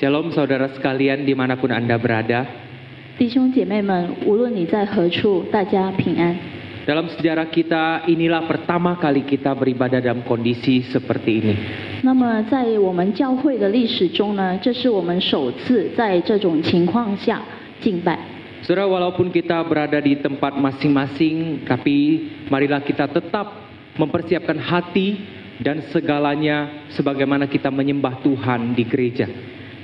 Shalom saudara sekalian dimanapun Anda berada. 弟兄姐妹们，无论你在何处，大家平安。 Dalam sejarah kita, inilah pertama kali kita beribadah dalam kondisi seperti ini. 那么在我们教会的历史中呢，这是我们首次在这种情况下敬拜。 Saudara, walaupun kita berada di tempat masing-masing, tapi marilah kita tetap mempersiapkan hati dan segalanya sebagaimana kita menyembah Tuhan di gereja.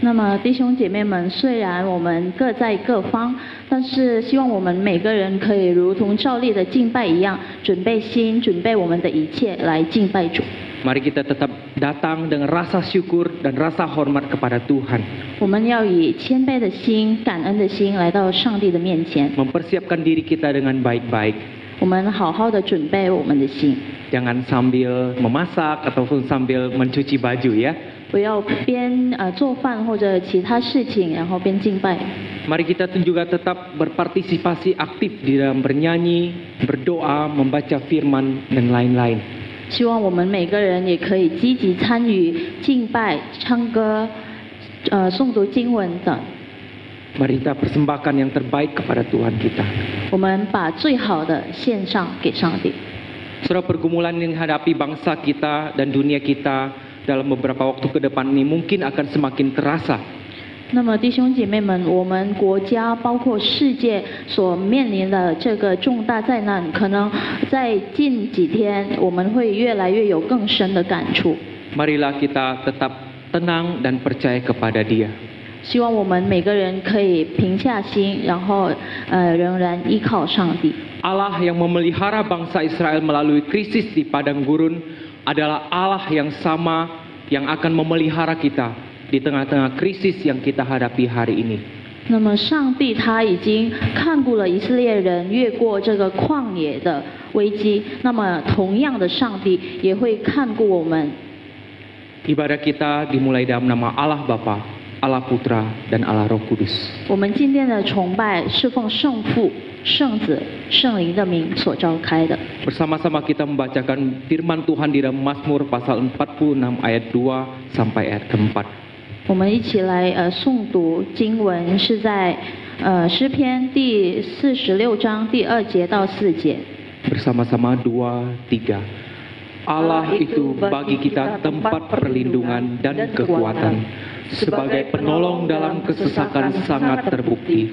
那么弟兄姐妹们，虽然我们各在各方，但是希望我们每个人可以如同照例的敬拜一样，准备心，准备我们的一切来敬拜主。 Mari kita tetap datang dengan rasa syukur dan rasa hormat kepada Tuhan. 我们要以谦卑的心、感恩的心来到上帝的面前， Mempersiapkan diri kita dengan baik-baik. 我们好好的准备我们的心， Jangan sambil memasak ataupun sambil mencuci baju ya. 不要边做饭或者其他事情，然后边敬拜。 Mari kita juga tetap berpartisipasi aktif di dalam bernyanyi, berdoa, membaca firman, dan lain-lain. 希望我们每个人也可以积极参与敬拜、唱歌、诵读经文等。 Mari kita persembahkan yang terbaik kepada Tuhan kita. 我们把最好的献上给上帝。 Saudara, pergumulan yang dihadapi bangsa kita dan dunia kita dalam beberapa waktu ke depan ini mungkin akan semakin terasa. 那么弟兄姐妹们，我们国家包括世界所面临的这个重大灾难，可能在近几天我们会越来越有更深的感触。 Marilah kita tetap tenang dan percaya kepada Dia. 希望我们每个人可以平下心，然后仍然依靠上帝。 Allah yang memelihara bangsa Israel melalui krisis di padang gurun adalah Allah yang sama yang akan memelihara kita di tengah-tengah krisis yang kita hadapi hari ini. 那么上帝他已经看顾了以色列人越过这个旷野的危机，那么同样的上帝也会看顾我们。 Ibadah kita dimulai dalam nama Allah Bapa, Allah Putra, dan Allah Roh Kudus. 我们今天的崇拜是奉圣父、圣子、圣灵的名所召开的。 Bersama-sama kita membacakan firman Tuhan di dalam Mazmur pasal 46 ayat 2 sampai ayat keempat. 我们一起来诵读经文，是在诗篇第46章第2节到4节。 Bersama-sama 2, 3. Allah itu bagi kita tempat perlindungan dan kekuatan, sebagai penolong dalam kesesakan sangat terbukti.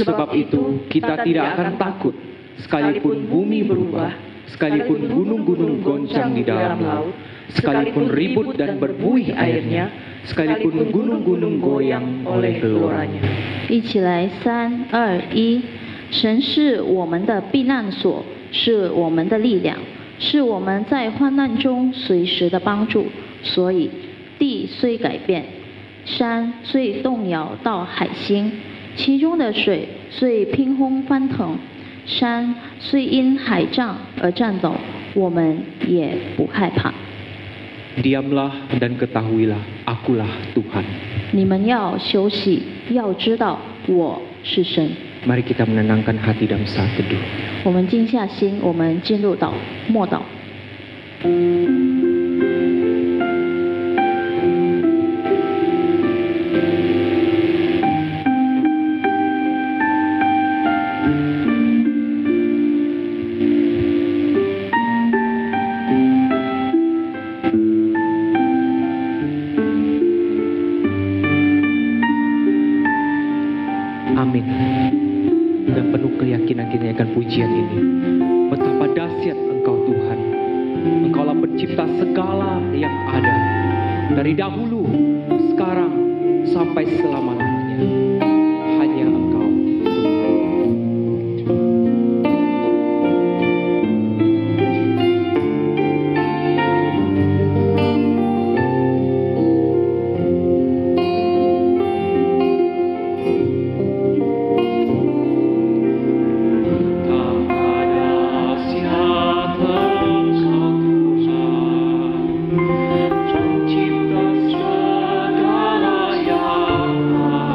Sebab itu kita tidak akan takut, sekalipun bumi berubah, sekalipun gunung-gunung goncang di dalam laut, sekalipun ribut dan berbuih airnya, sekalipun gunung-gunung goyang oleh geloranya. 一起来，3、2、1。神是我们的避难所，是我们的力量，是我们在患难中随时的帮助。所以，地虽改变，山虽动摇到海心，其中的水虽拼轰翻腾，山虽因海涨而颤抖，我们也不害怕。 Diamlah dan ketahuilah, akulah Tuhan. 你们要休息，要知道我是神。 Mari kita menenangkan hati dalam saat teduh. 我们静下心，我们进入到默祷。 Amin. Dan penuh keyakinan kita akan pujian ini. Betapa dahsyat Engkau Tuhan. Engkaulah pencipta segala yang ada. Dari dahulu, sekarang, sampai selama-lamanya. Hanya Engkau Tuhan. Pencipta segala yang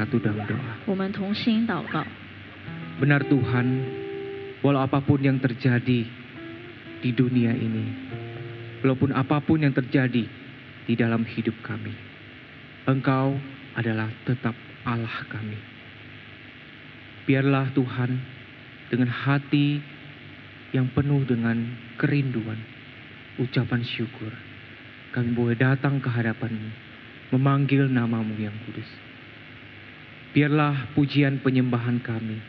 bersatu dalam doa. 我们同心祷告。 Benar Tuhan, walau apapun yang terjadi di dunia ini, walaupun apapun yang terjadi di dalam hidup kami, Engkau adalah tetap Allah kami. Biarlah Tuhan, dengan hati yang penuh dengan kerinduan, ucapan syukur, kami boleh datang ke hadapan-Mu, memanggil nama-Mu yang kudus. Biarlah pujian penyembahan kami,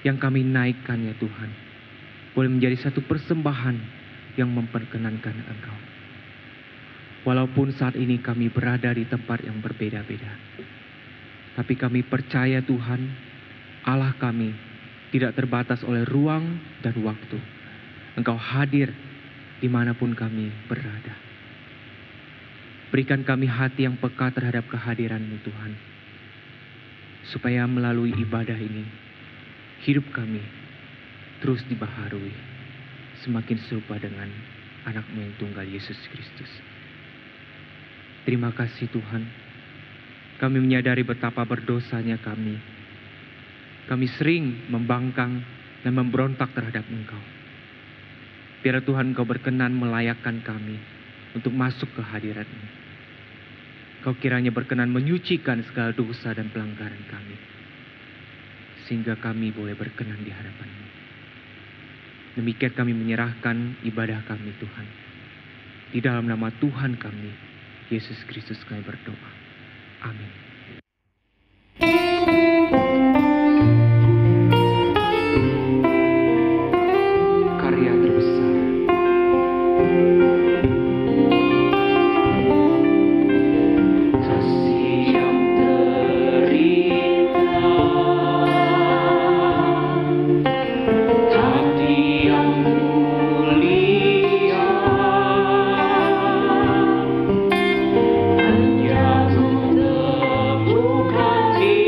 yang kami naikkan ya Tuhan, boleh menjadi satu persembahan yang memperkenankan Engkau. Walaupun saat ini kami berada di tempat yang berbeda-beda, tapi kami percaya Tuhan, Allah kami tidak terbatas oleh ruang dan waktu. Engkau hadir dimanapun kami berada. Berikan kami hati yang peka terhadap kehadiran-Mu Tuhan, supaya melalui ibadah ini, hidup kami terus dibaharui, semakin serupa dengan anak-Mu yang tunggal, Yesus Kristus. Terima kasih Tuhan, kami menyadari betapa berdosanya kami. Kami sering membangkang dan memberontak terhadap Engkau. Biar Tuhan Engkau berkenan melayakkan kami untuk masuk ke hadirat-Mu. Kau kiranya berkenan menyucikan segala dosa dan pelanggaran kami, sehingga kami boleh berkenan di hadapan-Mu. Demikian kami menyerahkan ibadah kami Tuhan. Di dalam nama Tuhan kami, Yesus Kristus kami berdoa. Amin. Karya terbesar. Kasih yang terindah, hati yang mulia, hanya untuk bukan di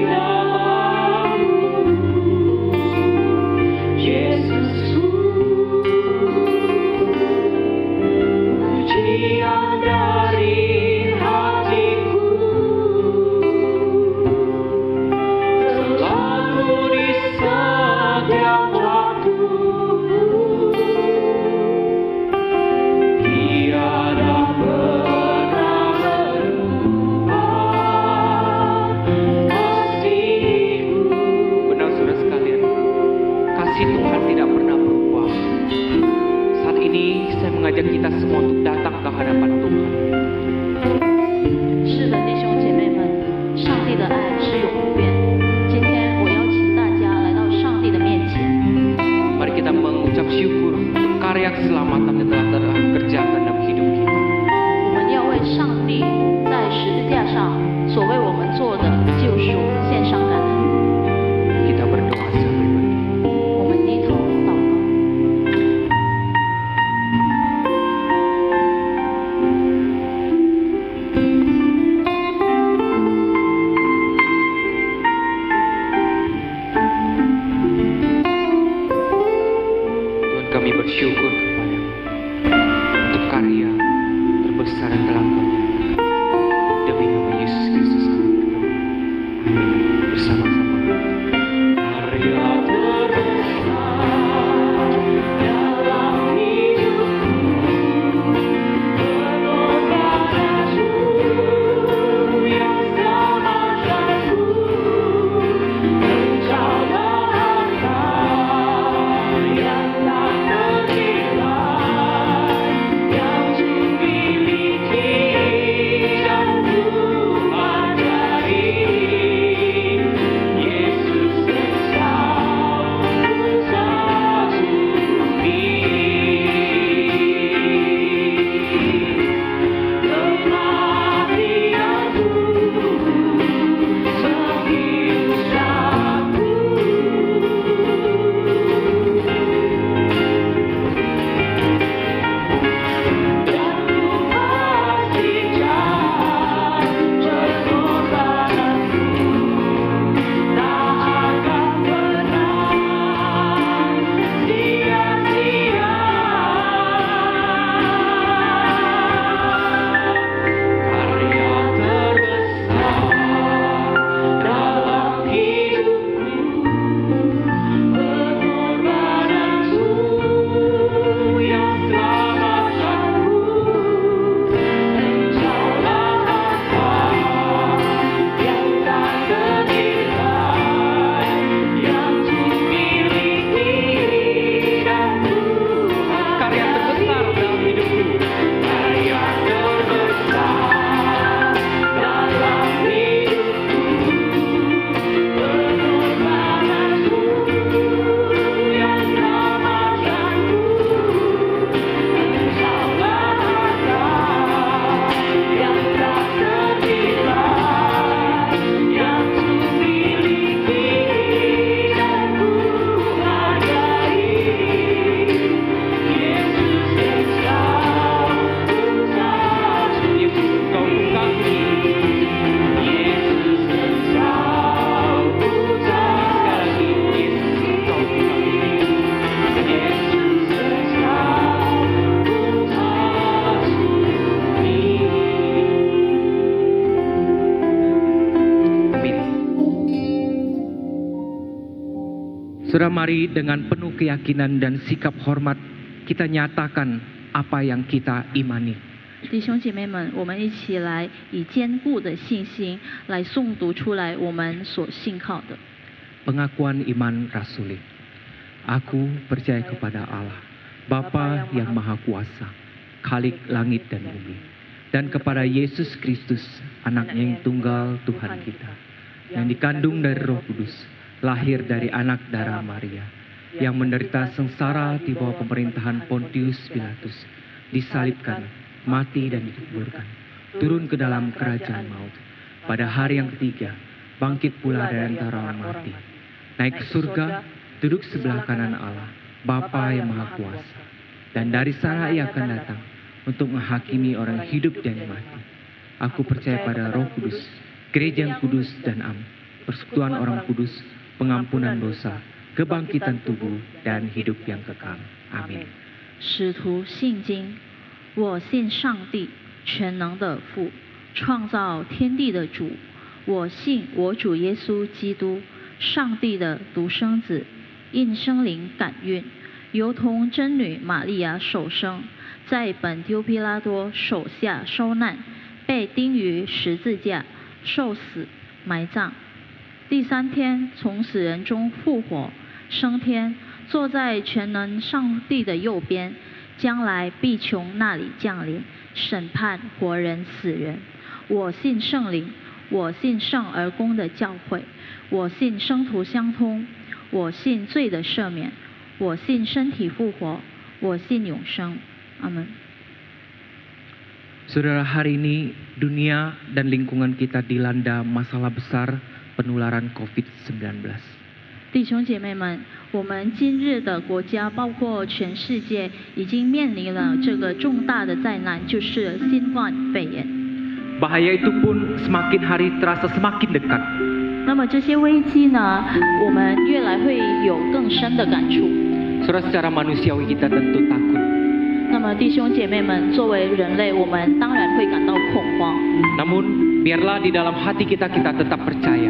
dalammu, Yesusku. Pujian dari hatiku selalu di setiap waktu. Tiada pernah berubah kasih-Mu. Benar saudara sekalian, kasih Tuhan tidak pernah berubah. Saat ini saya mengajak kita semua untuk datang ke hadapan Tuhan. 是的，弟兄姐妹们，上帝的爱是永不变。今天我邀请大家来到上帝的面前， Mari kita mengucap syukur untuk karya keselamatan yang telah Tuhan kerjakan dalam hidup kita. 我们要为上帝在十字架上所为我们做的救赎献上感恩。 Kita berdoa sambil berdiri. 我们低头祷告。 Tuhan, kami bersyukur kepada-Mu untuk karya terbesar yang telah Kau lakukan. Demi nama Yesus Kristus kami berdoa. Amin. Bersama-sama. Karya terbesar dalam hidupku, pengorbananmu yang selamatkanku, Engkaulah harta yang tak ternilai. Saudara, mari dengan penuh keyakinan dan sikap hormat kita nyatakan apa yang kita imani. 弟兄姐妹们，我们一起来以坚固的信心来诵读出来我们所信靠的。 Pengakuan iman rasuli. Aku percaya kepada Allah, Bapa yang Maha Kuasa, Khalik langit dan bumi, dan kepada Yesus Kristus, Anaknya yang tunggal Tuhan kita, yang dikandung dari Roh Kudus, lahir dari anak darah Maria, yang menderita sengsara di bawah pemerintahan Pontius Pilatus, disalibkan, mati dan dikuburkan, turun ke dalam kerajaan maut. Pada hari yang ketiga, bangkit pula dari antara orang mati, naik ke surga, duduk sebelah kanan Allah, Bapa yang Maha Kuasa. Dan dari sana Ia akan datang untuk menghakimi orang hidup dan mati. Aku percaya pada Roh Kudus, gereja yang kudus dan am, persekutuan orang kudus, pengampunan dosa, kebangkitan tubuh dan hidup yang kekal. Amin. 使徒信经，我信上帝全能的父，创造天地的主。我信我主耶稣基督，上帝的独生子，应圣灵感孕，由同真女玛利亚首生，在本丢彼拉多手下受难，被钉于十字架，受死，埋葬。第三天从死人中复活，升天，坐在全能上帝的右边，将来必从那里降临，审判活人死人。我信圣灵，我信圣而公的教会，我信生徒相通，我信罪的赦免，我信身体复活，我信永生。阿门。 Saudara, hari ini dunia dan lingkungan kita dilanda masalah besar penularan COVID-19. 弟兄姐妹们，我们今日的国家，包括全世界，已经面临了这个重大的灾难，就是新冠肺炎。 Bahaya itu pun semakin hari terasa semakin dekat. 那么这些危机呢，我们越来会有更深的感触。 Saudara, secara manusiawi kita tentu takut. 那么弟兄姐妹们，作为人类，我们当然会感到恐慌。 Namun biarlah di dalam hati kita tetap percaya.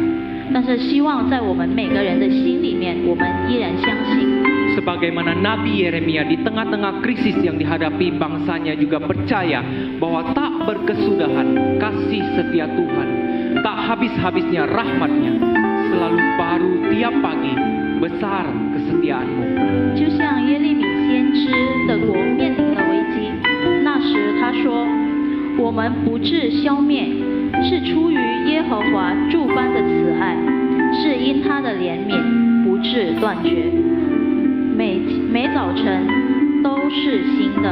但是希望在我们每个人的心里面，我们依然相信。 Sebagaimana Nabi Yeremia di tengah-tengah krisis yang dihadapi bangsanya juga percaya bahwa tak berkesudahan kasih setia Tuhan, tak habis-habisnya rahmat-Nya, selalu baru tiap pagi, besar kesetiaan-Mu. 就像耶利米先知的国面临了危机，那时他说：“我们不致消灭，是出于耶和华诸般的慈爱，是因他的怜悯不致断绝。每早晨都是新的，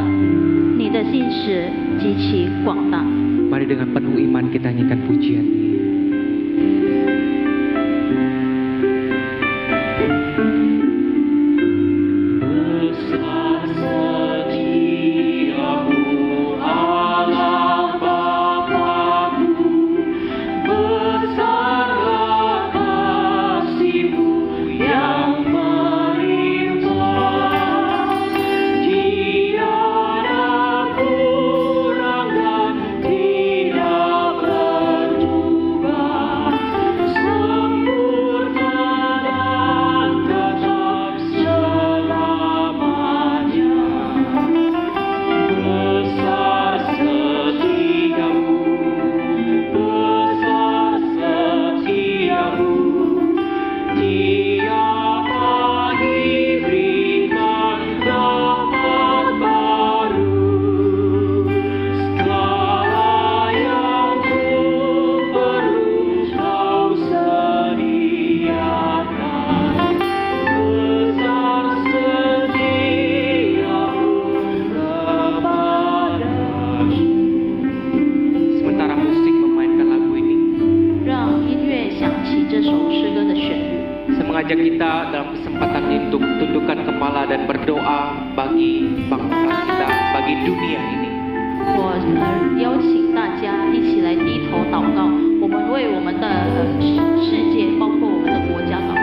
你的信实极其广大。” Mari dengan penuh iman kita nyanyikan pujian ini. Mengajak kita dalam kesempatan ini untuk tundukkan kepala dan berdoa bagi bangsa kita, bagi dunia ini. 我邀请大家一起来低头祷告，我们为我们的世界，包括我们的国家祷告。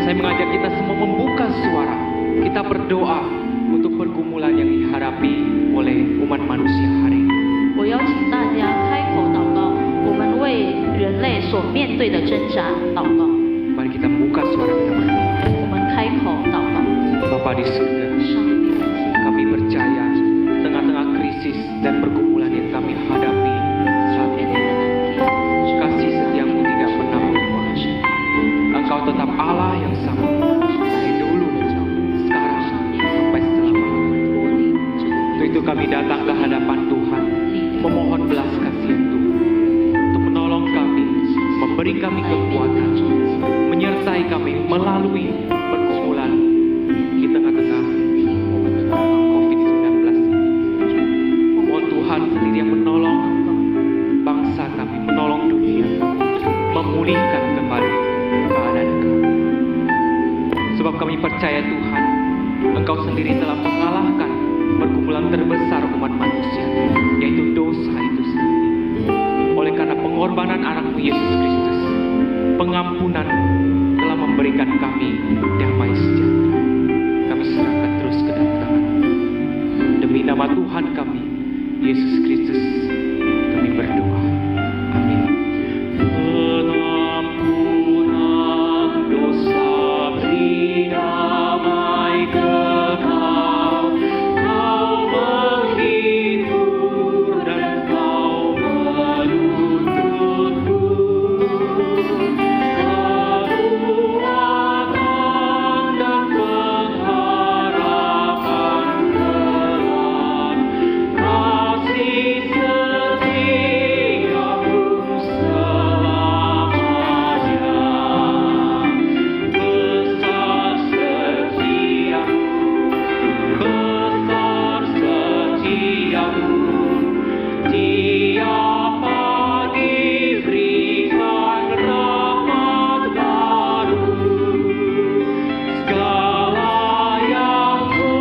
Saya mengajak kita semua membuka suara, kita berdoa untuk pergumulan yang dihadapi oleh umat manusia hari ini. 我邀请大家开口祷告，我们为人类所面对的挣扎祷告。 Mari kita membuka suara kita berdoa. 我们开口祷告。 Bapa di surga, 上帝的天， kami percaya tengah-tengah krisis dan pergumulan yang kami hadapi saat 面 ini, 对的难题， kasih setiamu tidak pernah berubah. Engkau tetap Allah yang sama, dari dulu, sekarang, sampai selamanya. 脱离这个 Untuk itu kami datang ke hadapan Tuhan, 力量， memohon belas kasihan Tuhan, untuk menolong kami, memberi kami kekuatan, menyertai kami melalui pergumulan di tengah-tengah 我们的祷告， COVID-19 ini. Mohon Tuhan sendiri yang menolong bangsa kami, menolong dunia, memulihkan kembali keadaan kami. Sebab kami percaya Tuhan, Engkau sendiri telah mengalahkan pergumulan terbesar umat manusia, yaitu dosa itu sendiri. Oleh karena pengorbanan anakmu Yesus Kristus, pengampunan telah memberikan kami damai sejahtera. Kami serahkan terus ke dalam tangan. Demi nama Tuhan kami, Yesus Kristus, kami berdoa. Amin. Pengampunan dosa beri damai kekal, Kau menghibur dan Kau menuntutku. Kekuatan dan pengharapan kelak, kasih setiamu selamanya. Besar setiamu, tiap pagi berikan rahmat baru. Segala yang ku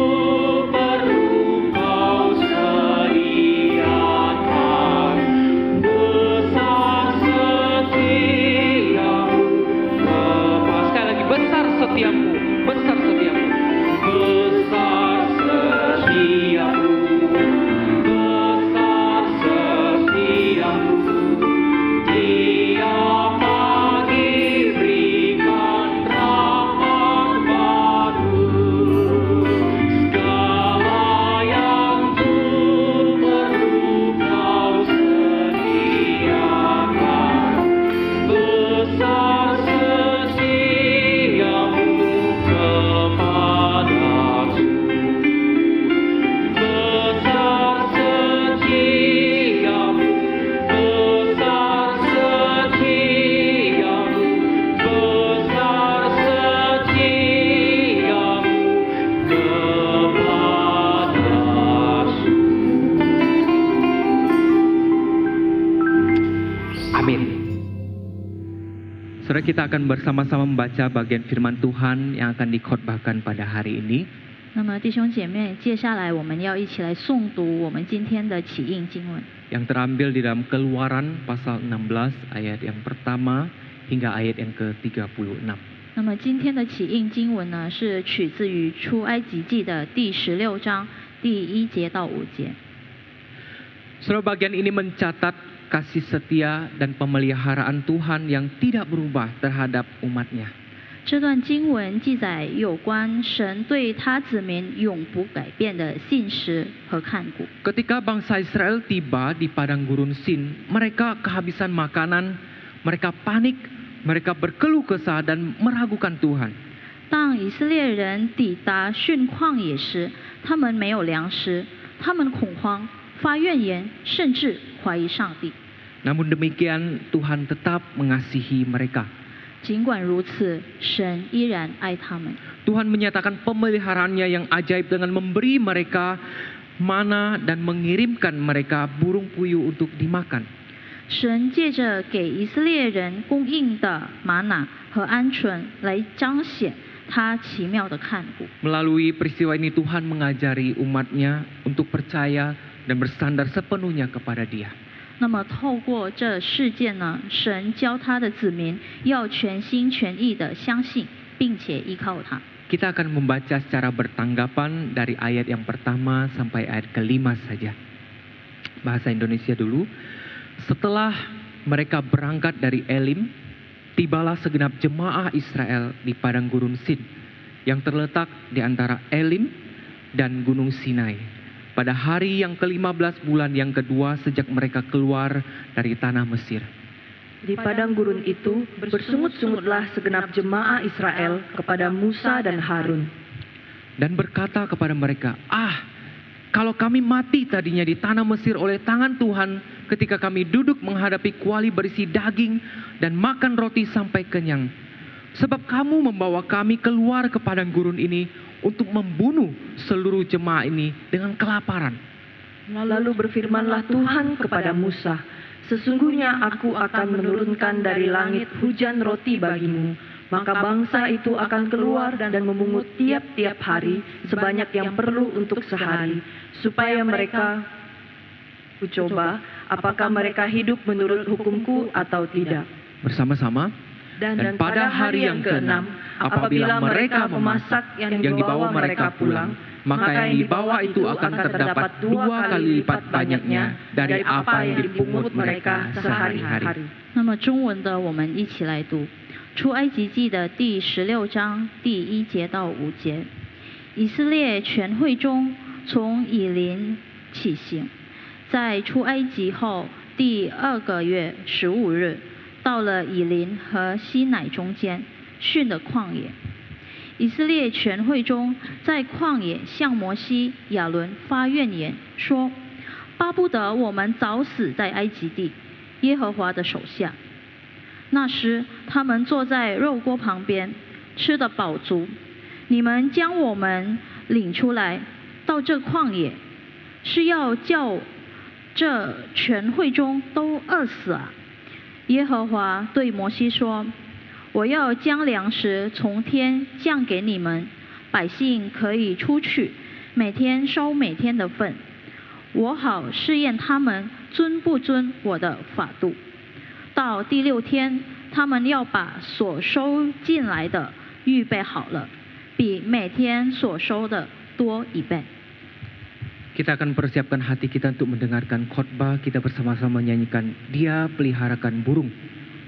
perlu Kau sediakan. Besar setiamu, sekali lagi, besar setiamu, besar setiamu, besar setiamu, besar setiamu, tiap pagi berikan rahmat baru. Segala yang ku perlu Kau sediakan. Besar setiamu kepadaku. Besar setiamu, besar setiamu, besar setiamu kepadaku. Amin. Saudara, kita akan bersama-sama membaca bagian firman Tuhan yang akan dikhotbahkan pada hari ini. 那么弟兄姐妹，接下来我们要一起来诵读我们今天的起应经文， Yang terambil di dalam Keluaran pasal 16 ayat yang pertama hingga ayat yang ke-36. 那么今天的起应经文呢，是取自于出埃及记的第16章第1节到5节。 Saudara, bagian ini mencatat kasih setia dan pemeliharaan Tuhan yang tidak berubah terhadap umatnya. 这段经文记载有关神对他子民永不改变的信实和看顾。 Ketika bangsa Israel tiba di padang gurun Sin, mereka kehabisan makanan, mereka panik, mereka berkeluh kesah dan meragukan Tuhan. 当以色列人抵达逊旷野时，他们没有粮食，他们恐慌，发怨言，甚至怀疑上帝。 Namun demikian Tuhan tetap mengasihi mereka. 尽管如此，神依然爱他们。 Tuhan menyatakan pemeliharaannya yang ajaib dengan memberi mereka mana dan mengirimkan mereka burung puyuh untuk dimakan. 神借着给以色列人供应的玛瑙和鹌鹑来彰显他奇妙的看顾。 Melalui peristiwa ini Tuhan mengajari umatnya untuk percaya dan bersandar sepenuhnya kepada Dia. 那么透过这事件呢，神教他的子民要全心全意的相信，并且依靠他。 Kita akan membaca secara bertanggapan dari ayat yang pertama sampai ayat kelima saja. Bahasa Indonesia dulu. Setelah mereka berangkat dari Elim, tibalah segenap jemaah Israel di padang gurun Sin. yang terletak di antara Elim dan Gunung Sinai. Pada hari yang ke-15 bulan yang kedua sejak mereka keluar dari tanah Mesir. Di padang gurun itu bersungut-sungutlah segenap jemaah Israel kepada Musa dan Harun. Dan berkata kepada mereka, kalau kami mati tadinya di tanah Mesir oleh tangan Tuhan ketika kami duduk menghadapi kuali berisi daging dan makan roti sampai kenyang. Sebab kamu membawa kami keluar ke padang gurun ini untuk membunuh seluruh jemaah ini dengan kelaparan. Lalu berfirmanlah Tuhan kepada Musa, sesungguhnya aku akan menurunkan dari langit hujan roti bagimu, maka bangsa itu akan keluar dan memungut tiap-tiap hari sebanyak yang perlu untuk sehari, supaya mereka coba apakah mereka hidup menurut hukumku atau tidak. Bersama-sama. Dan pada hari yang ke-6, apabila mereka memasak yang dibawa mereka pulang, maka yang dibawa itu akan terdapat 2 kali lipat banyaknya dari apa yang dipungut mereka sehari-hari. 那么中文的我们一起来读出埃及记的第16章第1节到5节。以色列全会中从以琳起行，在出埃及后第2个月15日，到了以琳和西乃中间逊的旷野。以色列全会中在旷野向摩西、亚伦发怨言，说：巴不得我们早死在埃及地，耶和华的手下。那时他们坐在肉锅旁边，吃得饱足。你们将我们领出来到这旷野，是要叫这全会中都饿死啊？耶和华对摩西说：我要将粮食从天降给你们，百姓可以出去，每天收每天的份，我好试验他们遵不遵我的法度。到第6天，他们要把所收进来的预备好了，比每天所收的多1倍。 Kita akan persiapkan hati kita untuk mendengarkan khotbah. Kita bersama-sama menyanyikan Dia peliharakan burung.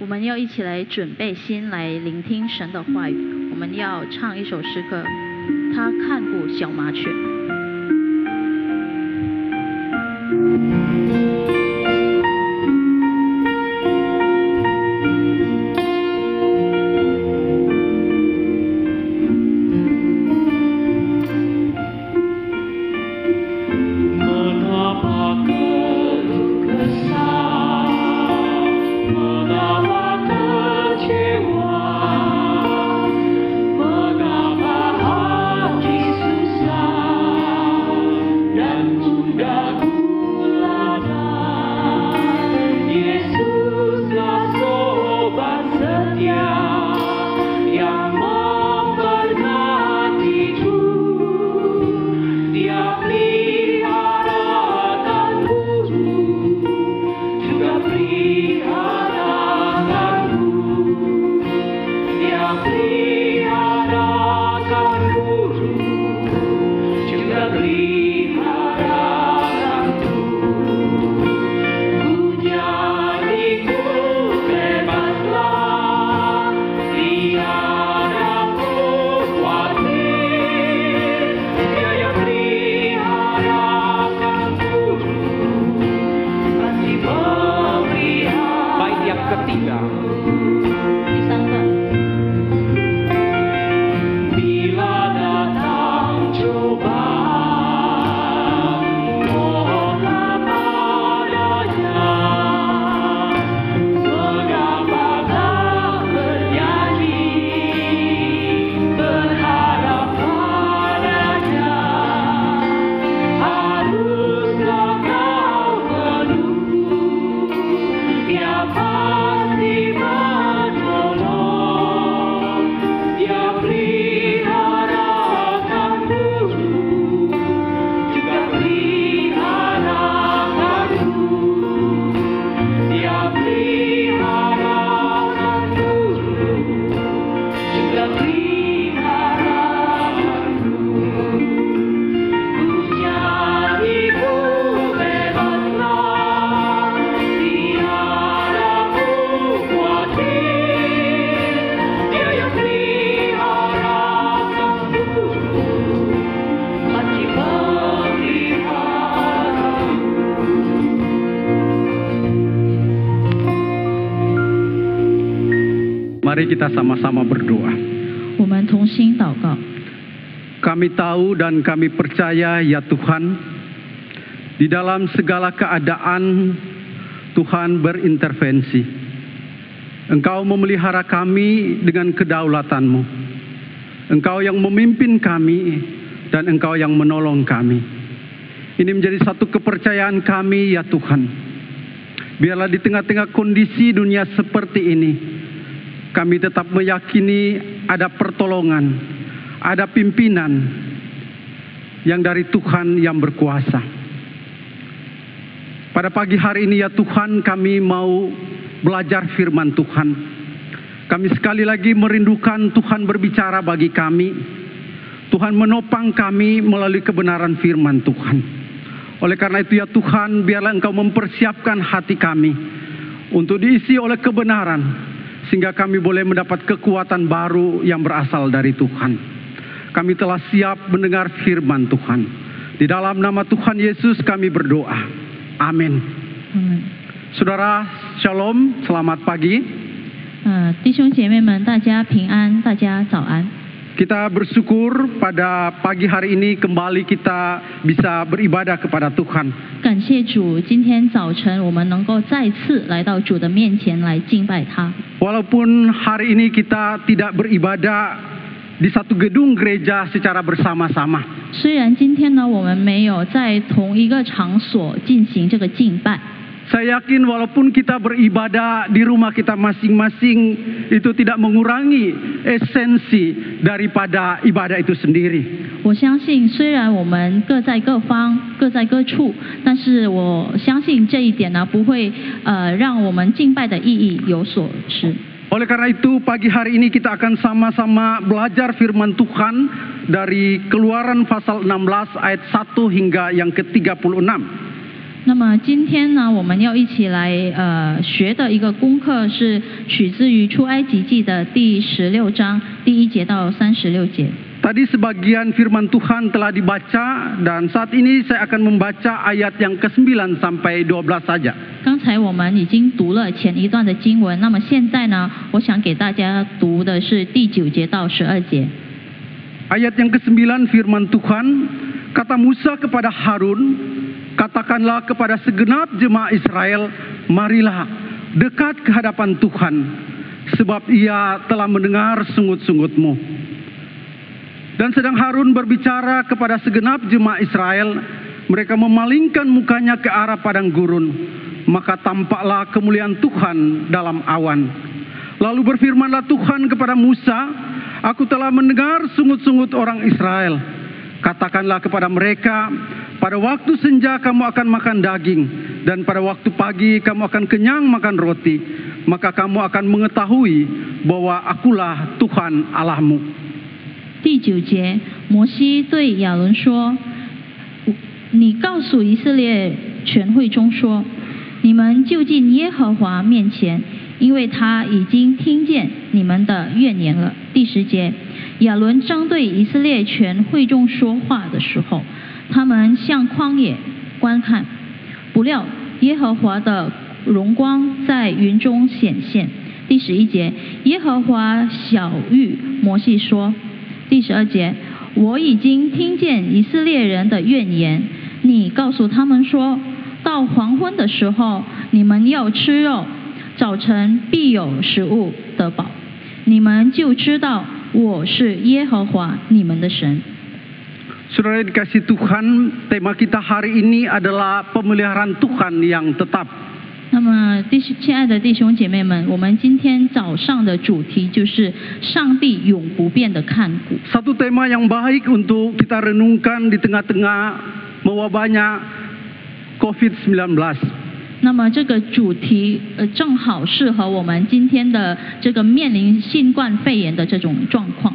我们要一起来准备心来聆听神的话语。我们要唱一首诗歌，他看顾小麻雀。 Mengapa hati susah Mari kita sama-sama berdoa. 我们同心祷告。 Kami tahu dan kami percaya ya Tuhan, di dalam segala keadaan Tuhan berintervensi. Engkau memelihara kami dengan kedaulatan-Mu. Engkau yang memimpin kami dan Engkau yang menolong kami. Ini menjadi satu kepercayaan kami ya Tuhan. Biarlah di tengah-tengah kondisi dunia seperti ini, kami tetap meyakini ada pertolongan, ada pimpinan yang dari Tuhan yang berkuasa. Pada pagi hari ini ya Tuhan, kami mau belajar firman Tuhan. Kami sekali lagi merindukan Tuhan berbicara bagi kami. Tuhan menopang kami melalui kebenaran firman Tuhan. Oleh karena itu ya Tuhan, biarlah Engkau mempersiapkan hati kami untuk diisi oleh kebenaran, sehingga kami boleh mendapat kekuatan baru yang berasal dari Tuhan. Kami telah siap mendengar firman Tuhan. Di dalam nama Tuhan Yesus kami berdoa. Amin. Saudara, Shalom, selamat pagi. 弟兄姐妹们，大家平安，大家早安。 Kita bersyukur pada pagi hari ini kembali kita bisa beribadah kepada Tuhan. 感谢主，今天早晨我们能够再次来到主的面前来敬拜他。 Walaupun hari ini kita tidak beribadah di satu gedung gereja secara bersama-sama. 虽然今天呢，我们没有在同一个场所进行这个敬拜。 Saya yakin walaupun kita beribadah di rumah kita masing-masing, itu tidak mengurangi esensi daripada ibadah itu sendiri. 我相信，虽然我们各在各方、各在各处，但是我相信这一点呢，不会让我们敬拜的意义有所失。 Oleh karena itu pagi hari ini kita akan sama-sama belajar firman Tuhan dari Keluaran pasal 16 ayat 1 hingga yang ke-36. 那么今天呢，我们要一起来学的一个功课是取自于出埃及记的第16章第1节到36节。 Tadi sebagian firman Tuhan telah dibaca dan saat ini saya akan membaca ayat yang ke-9 sampai 12 saja. 刚才我们已经读了前一段的经文，那么现在呢，我想给大家读的是第9节到12节。 Ayat yang ke-9 firman Tuhan, kata Musa kepada Harun, katakanlah kepada segenap jemaah Israel, marilah dekat ke hadapan Tuhan, sebab ia telah mendengar sungut-sungutmu. Dan sedang Harun berbicara kepada segenap jemaah Israel, mereka memalingkan mukanya ke arah padang gurun, maka tampaklah kemuliaan Tuhan dalam awan. Lalu berfirmanlah Tuhan kepada Musa, aku telah mendengar sungut-sungut orang Israel. Katakanlah kepada mereka, pada waktu senja kamu akan makan daging, dan pada waktu pagi kamu akan kenyang makan roti. Maka kamu akan mengetahui bahwa akulah Tuhan Allahmu. 第9节，摩西对亚伦说：“你告诉以色列全会中说，你们就近耶和华面前，因为他已经听见你们的怨言了。”第10节，亚伦正对以色列全会众说话的时候，他们向旷野观看，不料耶和华的荣光在云中显现。第11节，耶和华晓谕摩西说。 第12节，我已经听见以色列人的怨言，你告诉他们说，到黄昏的时候，你们要吃肉，早晨必有食物得饱，你们就知道我是耶和华你们的神。 Saudara dikasih Tuhan, tema kita hari ini adalah pemeliharaan Tuhan yang tetap. 那么，亲爱的弟兄姐妹们，我们今天早上的主题就是上帝永不变的看顾。 Satu tema yang baik untuk kita renungkan di tengah-tengah mewabahnya COVID-19. 那么这个主题正好适合我们今天的这个面临新冠肺炎的这种状况。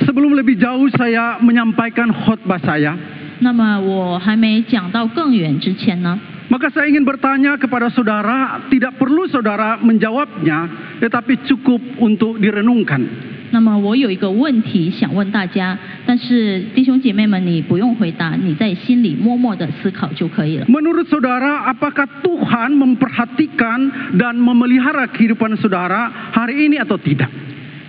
Sebelum lebih jauh saya menyampaikan khotbah saya. 那么我还没讲到更远之前呢， Maka saya ingin bertanya kepada saudara, tidak perlu saudara menjawabnya, tetapi cukup untuk direnungkan. 那么我有一个问题想问大家，但是弟兄姐妹们，你不用回答，你在心里默默的思考就可以了。 Menurut saudara, apakah Tuhan memperhatikan dan memelihara kehidupan saudara hari ini atau tidak?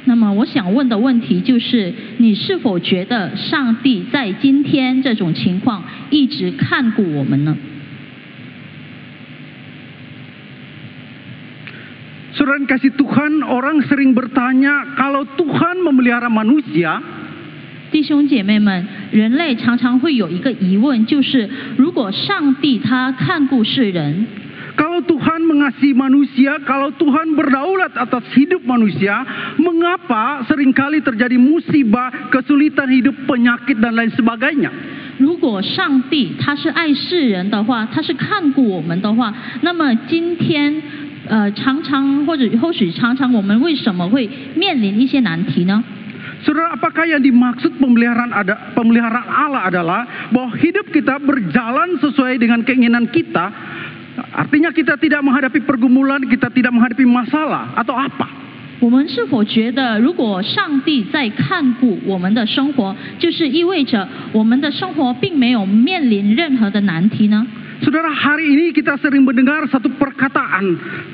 那么我想问的问题就是，你是否觉得上帝在今天这种情况一直看顾我们呢？ Saudara kasih Tuhan, orang sering bertanya, kalau Tuhan memelihara manusia, 弟兄姐妹们，人类常常会有一个疑问，就是如果上帝他看顾世人， kalau Tuhan mengasihi manusia, kalau Tuhan berdaulat atas hidup manusia, mengapa seringkali terjadi musibah, kesulitan hidup, penyakit dan lain sebagainya? 如果上帝他是爱世人的话，他是看顾我们的话，那么今天或许常常我们为什么会面临一些难题呢？ Saudara, apakah yang dimaksud pemeliharaan Allah adalah bahwa hidup kita berjalan sesuai dengan keinginan kita? Artinya kita tidak menghadapi pergumulan, kita tidak menghadapi masalah, atau apa? 我们是否觉得，如果上帝在看顾我们的生活，就是意味着我们的生活并没有面临任何的难题呢？ Saudara, hari ini kita sering mendengar satu perkataan,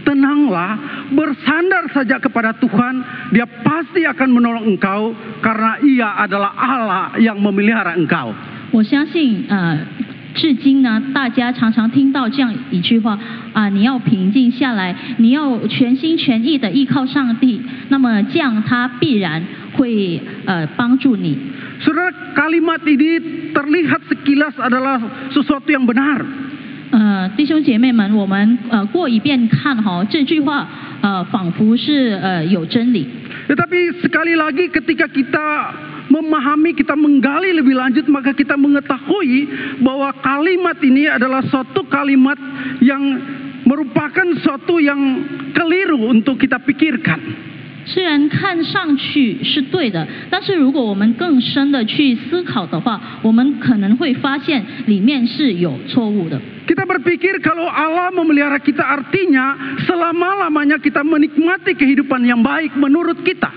tenanglah, bersandar saja kepada Tuhan, Dia pasti akan menolong engkau karena Ia adalah Allah yang memelihara engkau. 我相信至今呢，大家常常听到这样一句话你要平静下来，你要全心全意的依靠上帝，那么这样他必然会帮助你。 Saudara, kalimat ini terlihat sekilas adalah sesuatu yang benar. 弟兄姐妹们，我们过一遍看这句话仿佛是有真理。 Tetapi sekali lagi ketika kita memahami, kita menggali lebih lanjut, maka kita mengetahui bahwa kalimat ini adalah suatu kalimat yang merupakan suatu yang keliru untuk kita pikirkan. 虽然看上去是对的，但是如果我们更深的去思考的话，我们可能会发现里面是有错误的。 Kita berpikir kalau Allah memelihara kita artinya selama-lamanya kita menikmati kehidupan yang baik menurut kita.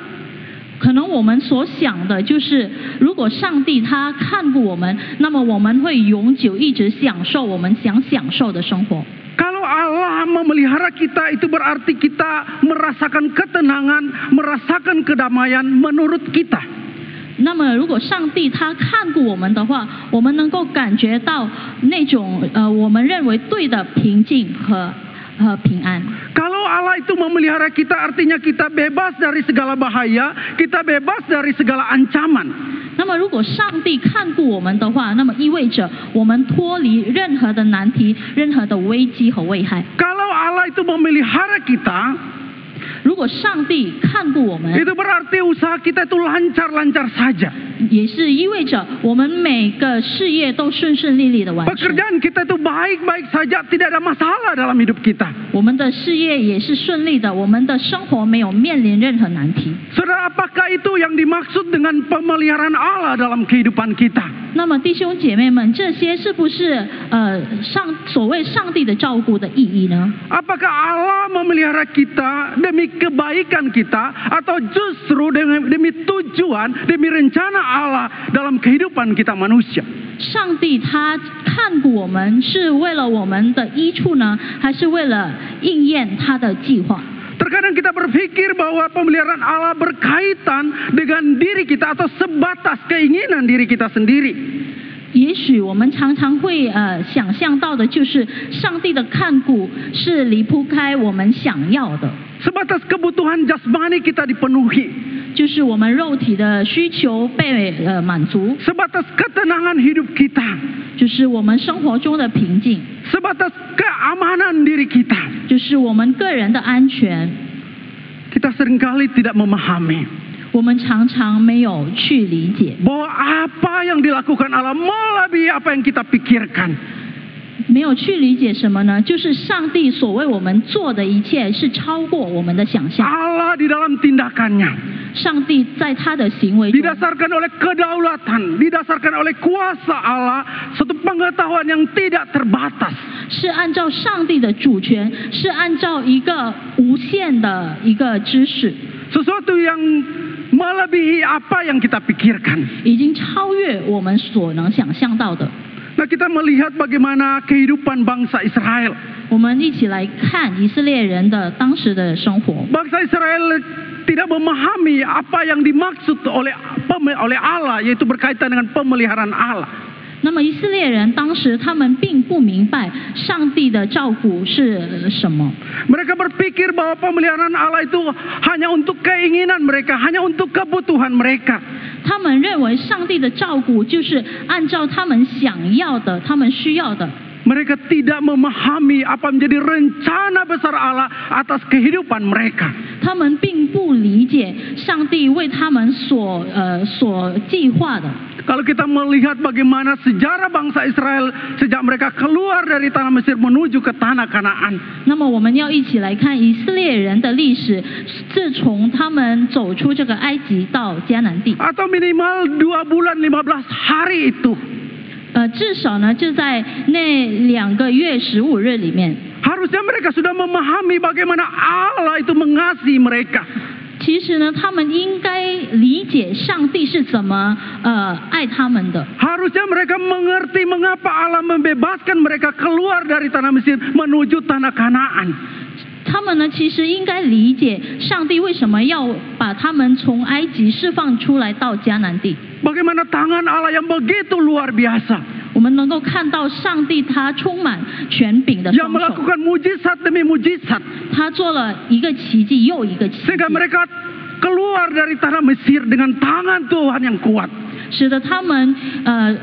可能我们所想的就是，如果上帝他看顾我们，那么我们会永久一直享受我们想享受的生活。 Kalau Allah memelihara kita, itu berarti kita merasakan ketenangan, merasakan kedamaian menurut kita. 那么，如果上帝他看顾我们的话，我们能够感觉到那种我们认为对的平静和平安。 Kalau Allah itu memelihara kita, artinya kita bebas dari segala bahaya, kita bebas dari segala ancaman. 那么，如果上帝看顾我们的话，那么意味着我们脱离任何的难题、任何的危机和危害。 Kalau Allah itu memelihara kita, 如果上帝看顾我们， itu berarti usaha kita itu lancar-lancar saja. 也是意味着我们每个事业都顺顺利利的完成。 Pekerjaan kita itu baik-baik saja, tidak ada masalah dalam hidup kita. 我们的事业也是顺利的，我们的生活没有面临任何难题。 Saudara, apakah itu yang dimaksud dengan pemeliharaan Allah dalam kehidupan kita? 那么弟兄姐妹们，这些是不是所谓上帝的照顾的意义呢？ Apakah Allah memelihara kita demi kebaikan kita, atau justru demi tujuan, demi rencana Allah dalam kehidupan kita manusia? 上帝他看顾我们是为了我们的益处呢，还是为了应验他的计划？ Terkadang kita berpikir bahwa pemeliharaan Allah berkaitan dengan diri kita atau sebatas keinginan diri kita sendiri. 也许我们常常会想象到的就是上帝的看顾是离不开我们想要的， Sebatas kebutuhan jasmani kita dipenuhi. 就是我们肉体的需求被满足， Sebatas ketenangan hidup kita. 就是我们生活中的平静， Sebatas keamanan diri kita. 就是我们个人的安全。 Kita seringkali tidak memahami 我们常常没有去理解， bahwa apa yang dilakukan Allah melebihi apa yang kita pikirkan. 没有去理解什么呢？就是上帝所为我们做的一切是超过我们的想象。 Allah di dalam tindakannya 上帝在他的行为中， didasarkan oleh kedaulatan, didasarkan oleh kuasa Allah, satu pengetahuan yang tidak terbatas. 是按照上帝的主权，是按照一个无限的一个知识， Sesuatu yang melebihi apa yang kita pikirkan. 已经超越我们所能想象到的。 Nah, kita melihat bagaimana kehidupan bangsa Israel. 我们一起来看以色列人的当时的生活。 Bangsa Israel tidak memahami apa yang dimaksud oleh Allah, yaitu berkaitan dengan pemeliharaan Allah. 那么以色列人当时他们并不明白上帝的照顾是什么。 Mereka berpikir bahwa pemeliharaan Allah itu hanya untuk keinginan mereka, hanya untuk kebutuhan mereka. 他们认为上帝的照顾就是按照他们想要的、他们需要的。 Mereka tidak memahami apa menjadi rencana besar Allah atas kehidupan mereka. 他们并不理解上帝为他们所计划的。 Kalau kita melihat bagaimana sejarah bangsa Israel sejak mereka keluar dari tanah Mesir menuju ke tanah Kanaan. 那么我们要一起来看以色列人的历史，自从他们走出这个埃及到迦南地， Atau minimal 2 bulan 15 hari itu. 至少呢就在那2个月15日里面。 Harusnya mereka sudah memahami bagaimana Allah itu mengasihi mereka. 其实呢，他们应该理解上帝是怎么爱他们的。 Harusnya mereka mengerti mengapa Allah membebaskan mereka keluar dari tanah Mesir menuju tanah Kanaan. 他们呢，其实应该理解上帝为什么要把他们从埃及释放出来到迦南地。 Bagaimana tangan Allah yang begitu luar biasa. 我们能够看到上帝他充满权柄的 Yang 双手， melakukan mujizat demi mujizat. 他做了一个奇迹又一个奇迹， Sehingga mereka keluar dari tanah Mesir dengan tangan Tuhan yang kuat. 使得他们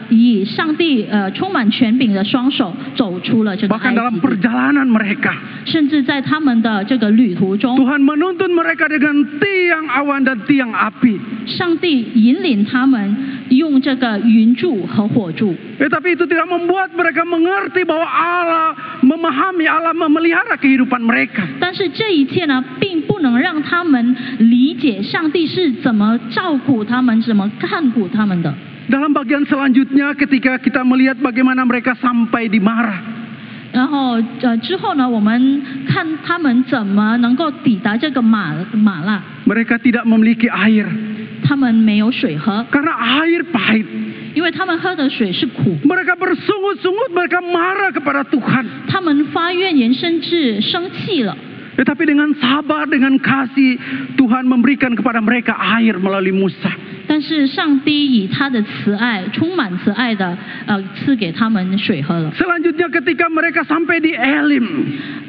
以上帝充满权柄的双手走出了这个 Bahkan 埃 dalam 及地， perjalanan mereka, 甚至在他们的这个旅途中， Tuhan menuntun mereka dengan tiang awan dan tiang api. 上帝引领他们用这个云柱和火柱。 Tetapi itu tidak membuat mereka mengerti bahwa Allah memahami, Allah memelihara kehidupan mereka. 但是这一切呢，并不能让他们理解上帝是怎么照顾他们、怎么看顾他们的。 Dalam bagian selanjutnya ketika kita melihat bagaimana mereka sampai di Marah. 然后之后呢，我们看他们怎么能够抵达这个马拉， Mereka tidak memiliki air 他们没有水喝， karena air pahit. 因为他们喝的水是苦， Mereka bersungut-sungut, mereka marah kepada Tuhan. 他们发怨言，甚至生气了。 Tetapi dengan sabar, dengan kasih, Tuhan memberikan kepada mereka air melalui Musa. 但是上帝以他的慈爱，充满慈爱的赐给他们水喝了。 Selanjutnya ketika mereka sampai di Elim,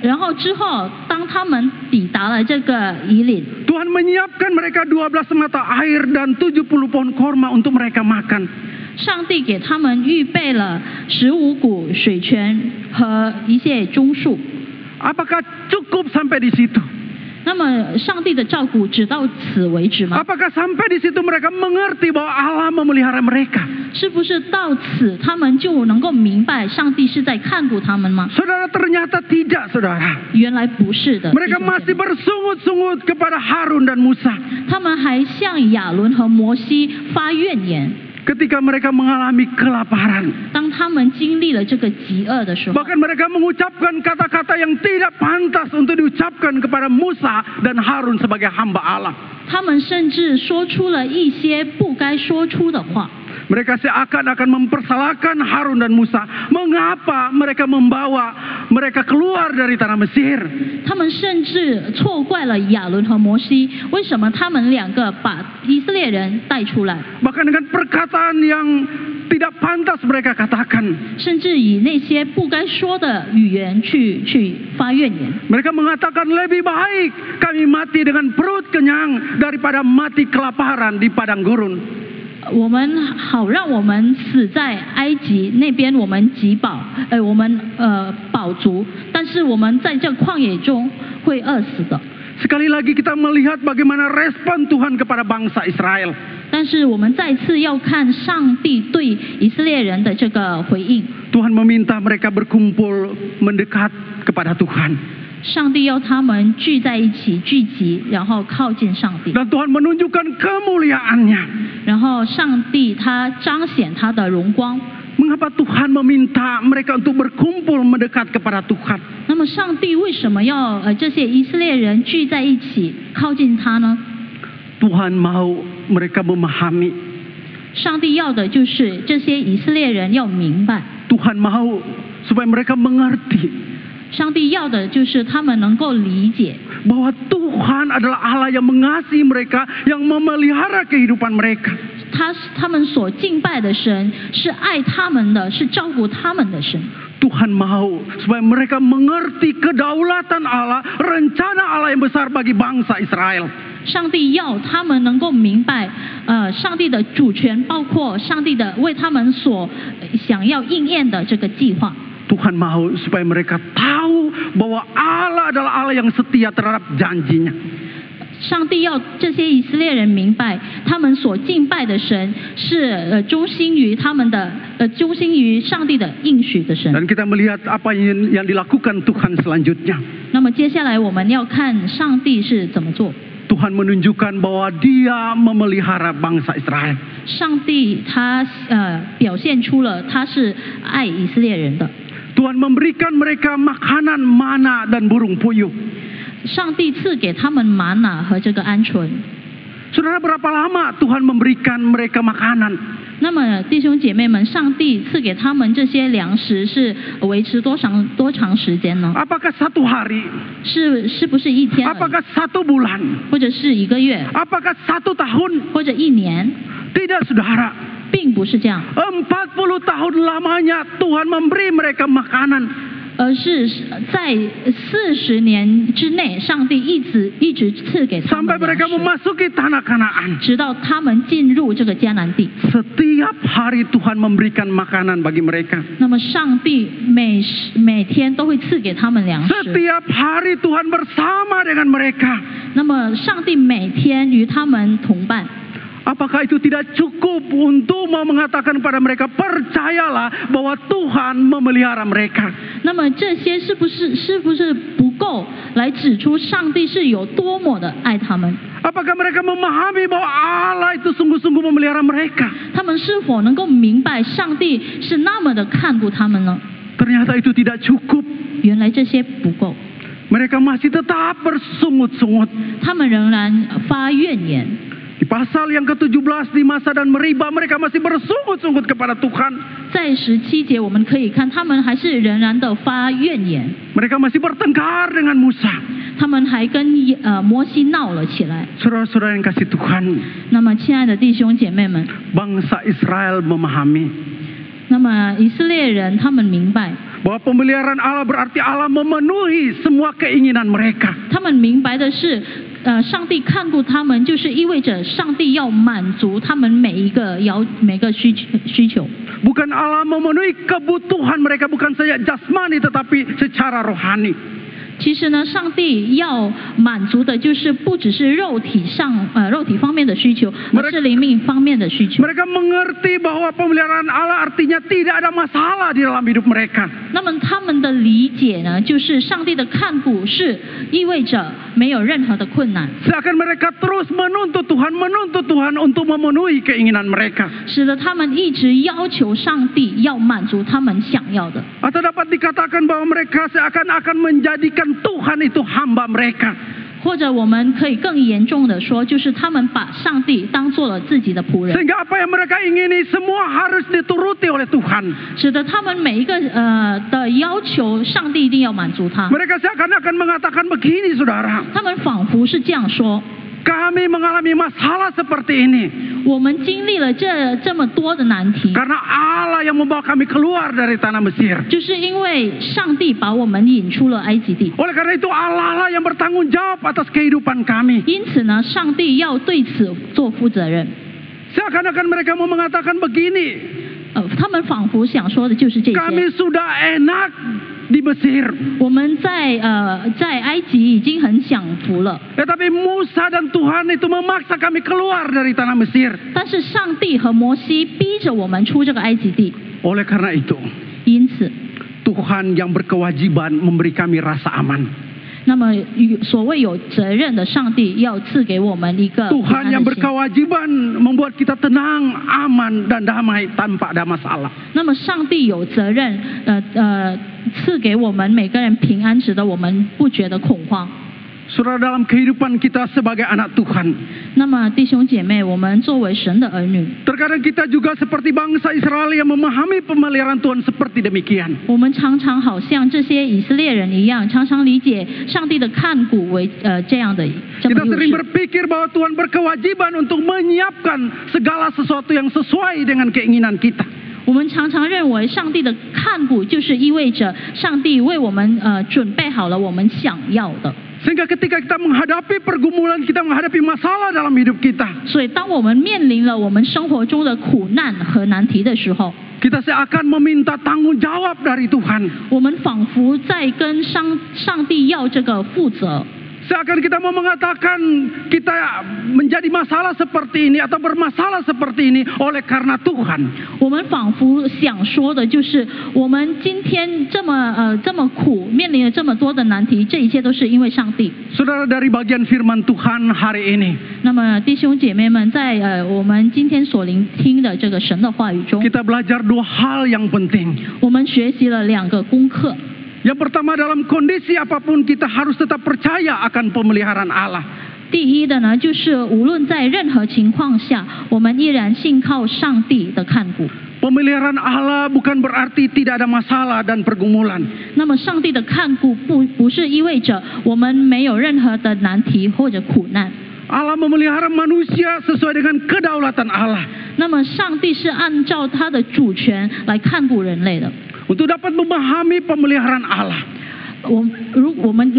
然后之后，当他们抵达了这个以岭， Tuhan menyiapkan mereka 12 mata air dan 70 pohon korma untuk mereka makan. 上帝给他们预备了15股水泉和一些棕树。 Apakah cukup sampai di situ? 那么上帝的照顾只到此为止吗？ Apakah sampai di situ mereka mengerti bahwa Allah memelihara mereka? 是不是到此他们就能够明白上帝是在看顾他们吗？ Saudara, ternyata tidak, saudara. 原来不是的。 Mereka 弟兄姐 masih 妹 bersungut-sungut kepada Harun dan Musa 他们还向亚伦和摩西发怨言。 ketika mereka mengalami kelaparan. 当他们经历了这个饥饿的时候， Bahkan mereka mengucapkan kata-kata yang tidak pantas untuk diucapkan kepada Musa dan Harun sebagai hamba Allah. 他们甚至说出了一些不该说出的话。 Mereka seakan-akan mempersalahkan Harun dan Musa. Mengapa mereka membawa mereka keluar dari tanah Mesir? 他们甚至错怪了亚伦和摩西，为什么他们两个把以色列人带出来？ Bahkan dengan perkataan yang tidak pantas mereka katakan. 甚至以那些不该说的语言去发怨言。 Mereka mengatakan lebih baik kami mati dengan perut kenyang daripada mati kelaparan di padang gurun. 我们好让我们死在埃及那边，我们饥饱，我们饱足，但是我们在这旷野中会饿死的。 Sekali lagi kita melihat bagaimana respon Tuhan kepada bangsa Israel. 但是我们再次要看上帝对以色列人的这个回应。 Tuhan meminta mereka berkumpul mendekat kepada Tuhan. 上帝要他们聚在一起，聚集，然后靠近上帝。 Dan Tuhan menunjukkan kemuliaannya. 然后上帝他彰显他的荣光。 Mengapa Tuhan meminta mereka untuk berkumpul mendekat kepada Tuhan? 那么上帝为什么要这些以色列人聚在一起靠近他呢？ Tuhan mau mereka memahami. 上帝要的就是这些以色列人要明白。 Tuhan mau supaya mereka mengerti. 上帝要的就是他们能够理解 bahwa Tuhan adalah Allah yang mengasihi mereka, yang memelihara kehidupan mereka. 他们所敬拜的神是爱他们的，是照顾他们的神。 Tuhan mau supaya mereka mengerti kedaulatan Allah, rencana Allah yang besar bagi bangsa Israel. 上帝要他们能够明白，上帝的主权，包括上帝的为他们所想要应验的这个计划。 Tuhan mau supaya mereka tahu bahwa Allah adalah Allah yang setia terhadap janjinya. 上帝要这些以色列人明白，他们所敬拜的神是忠心于他们的忠心于上帝的应许的神。 Dan kita melihat apa yang dilakukan Tuhan selanjutnya. 那么接下来我们要看上帝是怎么做。 Tuhan menunjukkan bahwa Dia memelihara bangsa Israel. 上帝他表现出了他是爱以色列人的。 Tuhan memberikan mereka makanan mana dan burung puyuh. 上帝赐给他们玛拿和这个鹌鹑。 Saudara, berapa lama Tuhan memberikan mereka makanan? 那么弟兄姐妹们，上帝赐给他们这些粮食是维持多长时间呢？ Apakah 1 hari? 是不是一天而已？ Apakah 1 bulan? 或者是1个月？ Apakah 1 tahun? 或者1年？ Tidak, saudara. 并不是这样， 40 tahun lamanya Tuhan memberi mereka makanan. 而是在40年之内，上帝一直赐给他 Sampai 们粮 mereka 食， memasuki tanah Kanaan. 直到他们进入这个迦南地。 Setiap hari Tuhan memberikan makanan bagi mereka. 那么上帝每天都会赐给他们粮食。 Setiap hari Tuhan bersama dengan mereka. 那么上帝每天与他们同伴。 Apakah itu tidak cukup untuk mau mengatakan kepada mereka, percayalah bahwa Tuhan memelihara mereka? 那么这些是不是不够来指出上帝是有多么的爱他们？ Apakah mereka memahami bahwa Allah itu sungguh-sungguh memelihara mereka? 他们是否能够明白上帝是那么的看顾他们呢？ Ternyata itu tidak cukup. 原来这些不够， Mereka masih tetap bersungut-sungut. 他们仍然发怨言。 Di pasal yang ke-17 di Masa dan Meribah, mereka masih bersungut-sungut kepada Tuhan. 在17节我们可以看，他们还是仍然的发怨言， Mereka masih bertengkar dengan Musa. 他们还跟摩西闹了起来。 Saudara-saudara yang kasih Tuhan, 那么亲爱的弟兄姐妹们， bangsa Israel memahami 那么以色列人他们明白， bahwa pemeliharaan Allah berarti Allah memenuhi semua keinginan mereka. 他们明白的是，上帝看顾他们，就是意味着上帝要满足他们每个需求。 Bukan Allah memenuhi kebutuhan mereka, bukan saja jasmani tetapi secara rohani. 其实呢，上帝要满足的就是不只是肉体方面的需求，而是灵命方面的需求。 Mereka mengerti bahwa pemeliharaan Allah artinya tidak ada masalah di dalam hidup mereka. 那么他们的理解呢，就是上帝的看顾是意味着没有任何的困难， Seakan mereka terus menuntut Tuhan untuk memenuhi keinginan mereka. 使得他们一直要求上帝要满足他们想要的。 Atau dapat dikatakan bahwa mereka seakan-akan menjadikan Tuhan itu hamba mereka. 或者我们可以更严重的说，就是他们把上帝当做了自己的仆人， Sehingga apa yang mereka ingini semua harus dituruti oleh Tuhan. 使得他们每一个的要求，上帝一定要满足他。 Mereka seakan-akan mengatakan begini, saudara. 他们仿佛是这样说： Kami mengalami masalah seperti ini 我们经历了这么多的难题， karena Allah yang membawa kami keluar dari tanah Mesir. 就是因为上帝把我们引出了埃及地。 Oleh karena itu Allah lah yang bertanggung jawab atas kehidupan kami. 因此呢，上帝要对此做负责任。 Seakan-akan mereka mau mengatakan begini, 他们仿佛想说的就是这些。 kami sudah enak di Mesir. 我们在埃及已经很享福了， Tetapi Musa dan Tuhan itu memaksa kami keluar dari tanah Mesir. 但是上帝和摩西逼着我们出这个埃及地。 Oleh karena itu, 因此， Tuhan yang berkewajiban memberi kami rasa aman. 那么所谓有责任的上帝要赐给我们一个平 Tuhan 安 yang 的心。 berkewajiban membuat kita tenang, aman, dan damai tanpa ada masalah. 那么上帝有责任，赐给我们每个人平安，使得我们不觉得恐慌。Saudara, dalam kehidupan kita sebagai anak Tuhan, 那么弟兄姐妹，我们作为神的儿女， terkadang kita juga seperti bangsa Israel yang memahami pemeliharaan Tuhan seperti demikian. 我们常常好像这些以色列人一样，常常理解上帝的看顾为这么 Kita 一 sering 回事。 berpikir bahwa Tuhan berkewajiban untuk menyiapkan segala sesuatu yang sesuai dengan keinginan kita. 我们常常认为上帝的看顾就是意味着上帝为我们准备好了我们想要的。 Sehingga ketika kita menghadapi pergumulan, kita menghadapi masalah dalam hidup kita, 所以当我们面临了我们生活中的苦难和难题的时候， kita seakan meminta tanggung jawab dari Tuhan. 我们仿佛在跟上帝要这个负责。 Seakan kita mau mengatakan kita menjadi masalah seperti ini atau bermasalah seperti ini oleh karena Tuhan. 我们仿佛想说的就是，我们今天这么苦，面临了这么多的难题，这一切都是因为上帝。 Saudara, dari bagian firman Tuhan hari ini, 那么弟兄姐妹们，在我们今天所聆听的这个神的话语中， kita belajar dua hal yang penting. 我们学习了2个功课。 Yang pertama, dalam kondisi apapun kita harus tetap percaya akan pemeliharaan Allah. 第一的呢，就是无论在任何情况下，我们依然信靠上帝的看顾。 Pemeliharaan Allah bukan berarti tidak ada masalah dan pergumulan. 那么上帝的看顾不是意味着我们没有任何的难题或者苦难。 Allah memelihara manusia sesuai dengan kedaulatan Allah. 那么上帝是按照他的主权来看顾人类的。 Untuk dapat memahami pemeliharaan Allah, 如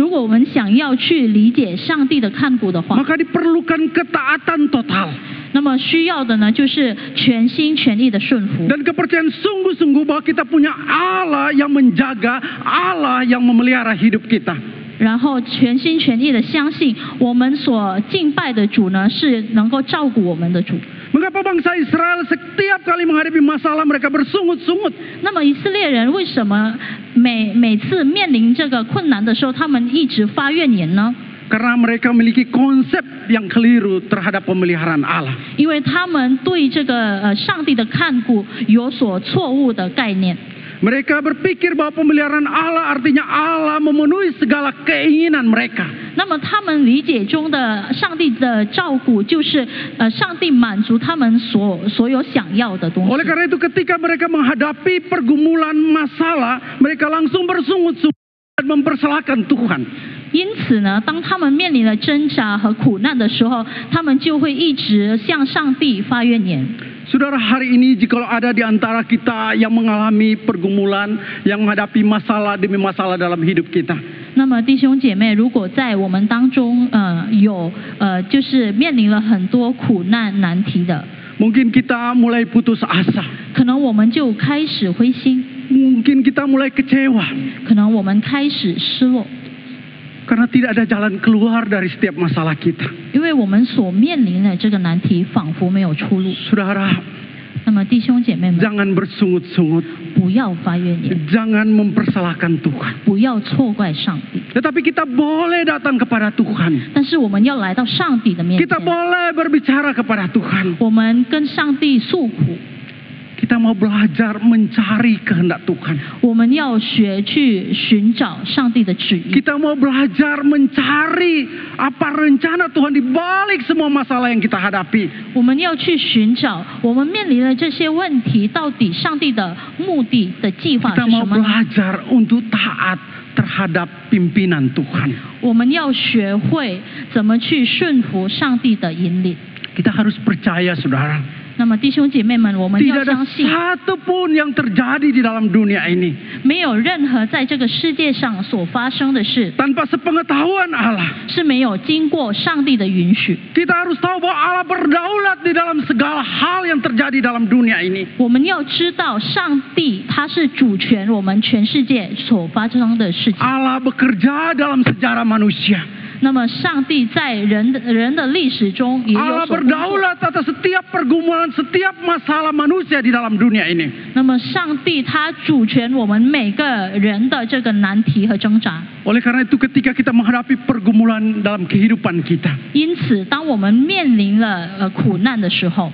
果我们想要去理解上帝的看顾的话， maka diperlukan ketaatan total 那么需要的呢，就是全心全意的顺服， dan kepercayaan sungguh-sungguh bahwa kita punya Allah yang menjaga, Allah yang memelihara hidup kita. 然后全心全意的相信我们所敬拜的主呢，是能够照顾我们的主。 Mengapa bangsa Israel setiap kali menghadapi masalah mereka bersungut-sungut? 那么以色列人为什么每次面临这个困难的时候，他们一直发怨言呢？ Karena mereka memiliki konsep yang keliru terhadap pemeliharaan Allah. 因为他们对这个上帝的看顾有所错误的概念。 Mereka berpikir bahwa pemeliharaan Allah artinya Allah memenuhi segala keinginan mereka. 那么他们理解中的上帝的照顾，就是上帝满足他们所有想要的东西。 Oleh karena itu ketika mereka menghadapi pergumulan masalah, mereka langsung bersungut-sungut dan mempersalahkan Tuhan. 因此呢，当他们面临了挣扎和苦难的时候，他们就会一直向上帝发怨言。 Saudara, hari ini jikalau ada di antara kita yang mengalami pergumulan, yang menghadapi masalah demi masalah dalam hidup kita, 那么弟兄姐妹，如果在我们当中有就是面临了很多苦难难题的， mungkin kita mulai putus asa, 可能我们就开始灰心， mungkin kita mulai kecewa, 可能我们开始失落， karena tidak ada jalan keluar dari setiap masalah kita. 因为我们所面临的这个难题仿佛没有出路。 Saudara, 那么弟兄姐妹们， jangan bersungut-sungut, 不要发怨言， jangan mempersalahkan Tuhan. 不要错怪上帝。 Tetapi kita boleh datang kepada Tuhan. 但是我们要来到上帝的面 Kita 前， boleh berbicara kepada Tuhan. 我们跟上帝诉苦， Kita mau belajar mencari kehendak Tuhan. 我们要学去寻找上帝的旨意。 Kita mau belajar mencari apa rencana Tuhan di balik semua masalah yang kita hadapi. 我们要去寻找我们面临的这些问题，到底上帝的目的的计划是 Kita mau 什么呢？ belajar untuk taat terhadap pimpinan Tuhan. 我们要学会怎么去顺服上帝的引领。 Kita harus percaya, saudara. 那么弟兄姐妹们，我们 Tidak 要 ada 相信， satupun yang terjadi di dalam dunia ini 没有任何在这个世界上所发生的事 tanpa sepengetahuan Allah. 是没有经过上帝的允许。 Kita harus tahu bahwa Allah berdaulat di dalam segala hal yang terjadi dalam dunia ini. 我们要知道，上帝他是主权我们全世界所发生的事情。 Allah bekerja dalam sejarah manusia. 那么，上帝在人的历史中也有 Allah 所工作。 berdaulat atas setiap pergumulan, setiap masalah manusia di dalam dunia ini. 那么，上帝他主权我们每个人的这个难题和挣扎。 Oleh karena itu ketika kita menghadapi pergumulan dalam kehidupan kita, 因此，当我们面临了苦难的时候，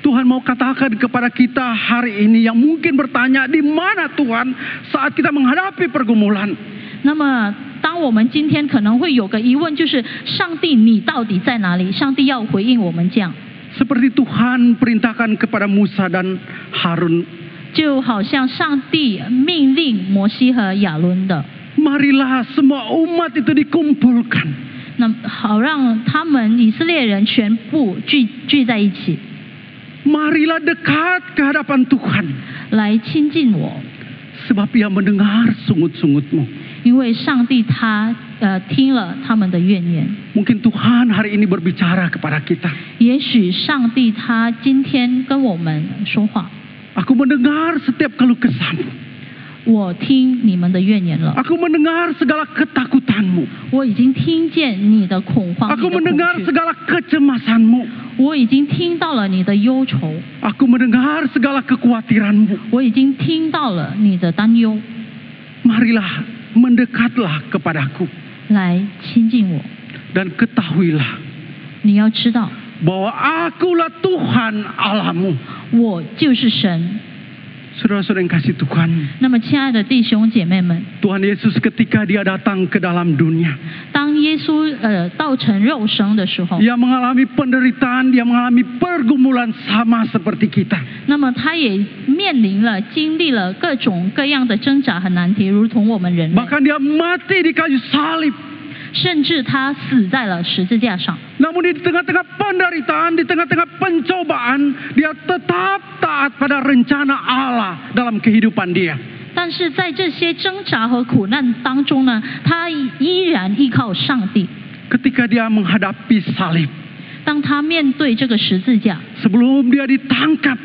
Tuhan mau katakan kepada kita hari ini yang mungkin bertanya, di mana Tuhan saat kita menghadapi pergumulan? 那么当我们今天可能会有个疑问，就是上帝你到底在哪里？上帝要回应我们这样。 Seperti Tuhan perintahkan kepada Musa dan Harun. 就好像上帝命令摩西和亚伦的， Marilah semua umat itu dikumpulkan. 那好让他们以色列人全部聚在一起， Marilah dekat ke hadapan Tuhan. 来亲近我， Sebab Ia mendengar sungut-sungutmu. 因为上帝他听了他们的怨言。 Mungkin Tuhan hari ini berbicara kepada kita. 也许上帝他今天跟我们说话， Aku mendengar setiap keluh kesahmu. 我听你们的怨言了， Aku mendengar segala ketakutanmu. 我已经听见你的恐慌， Aku 你的恐 mendengar 惧， segala kecemasanmu. 我已经听到了你的忧愁， Aku mendengar segala kekhawatiranmu. 我已经听到了你的担忧， Marilah mendekatlah kepadaku. 来亲近我。 Dan ketahuilah 你要知道， bahwa akulah Tuhan Allahmu. 我就是神。 Saudara-saudara yang kasih Tuhan, 那么，亲爱的弟兄姐妹们， Tuhan Yesus ketika Dia datang ke dalam dunia, 当耶稣道成肉身的时候， Dia mengalami penderitaan, Dia mengalami pergumulan sama seperti kita. 那么他也面临了、经历了各种各样的挣扎和难题，如同我们人类， Bahkan Dia mati di kayu salib. 甚至他死在了十字架上。 Namun di tengah-tengah penderitaan, di tengah-tengah pencobaan, Dia tetap taat pada rencana Allah dalam kehidupan Dia. 但是在这些挣扎和苦难当中呢，他依然依靠上帝。 Ketika Dia menghadapi salib, 当他面对这个十字架， sebelum Dia ditangkap,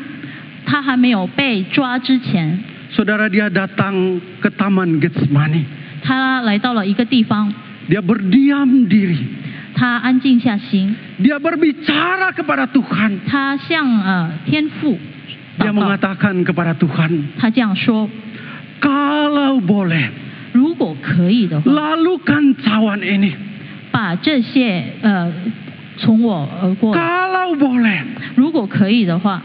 他还没有被抓之前， saudara, Dia datang ke Taman Getsemani. 他来到了一个地方， Dia berdiam diri. 他安静下心， Dia berbicara kepada Tuhan. 他向天父 Dia 祷告， mengatakan kepada Tuhan, 他这样说： kalau boleh, 如果可以的话， lalukan cawan ini. 把这些从我而过； Kalau boleh, 如果可以的话，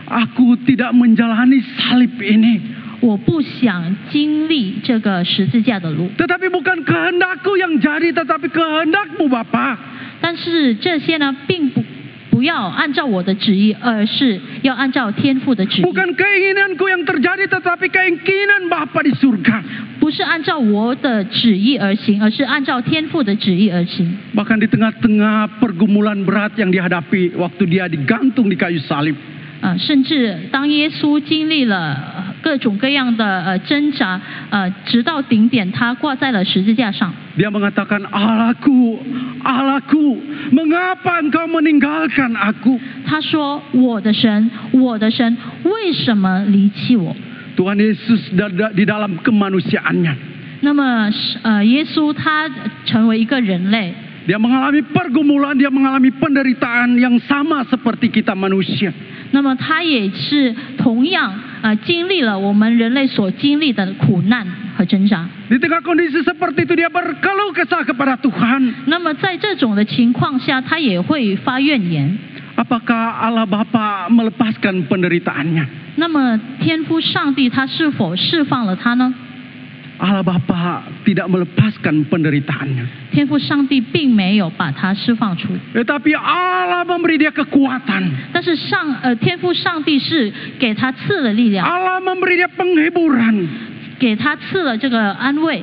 aku tidak menjalani salib ini. 我不想经历这个十字架的路。 Tetapi bukan kehendakku yang jadi, tetapi kehendakmu Bapa. 但是这些呢，并不要按照我的旨意，而是要按照天父的旨意。 Bukan keinginanku yang terjadi, tetapi keinginan Bapa di surga. 不是按照我的旨意而行，而是按照天父的旨意而行。 Bahkan di tengah-tengah pergumulan berat yang dihadapi waktu Dia digantung di kayu salib. 甚至当耶稣经历了各种各样的挣扎，直到顶点，他挂在了十字架上。 Dia mengatakan, Allahku, Allahku, mengapa engkau meninggalkan aku? 他说：“我的神，我的神，为什么离弃我？” Tuhan Yesus di dalam kemanusiaannya. 那么，耶稣他成为一个人类， Dia mengalami pergumulan, dia mengalami penderitaan yang sama seperti kita manusia. 那么他也是同样经历了我们人类所经历的苦难和挣扎。 Di tengah kondisi seperti itu dia berkeluh kesah kepada Tuhan. 那么在这种的情况下，他也会发怨言。 Apakah Allah Bapa melepaskan penderitaannya? 那么天父上帝他是否释放了他呢？ Allah Bapa tidak melepaskan penderitaannya. 天父上帝并没有把他释放出， Tetapi Allah memberi dia kekuatan. 但是天父上帝是给他赐了力量， Allah memberi dia penghiburan. 给他赐了这个安慰，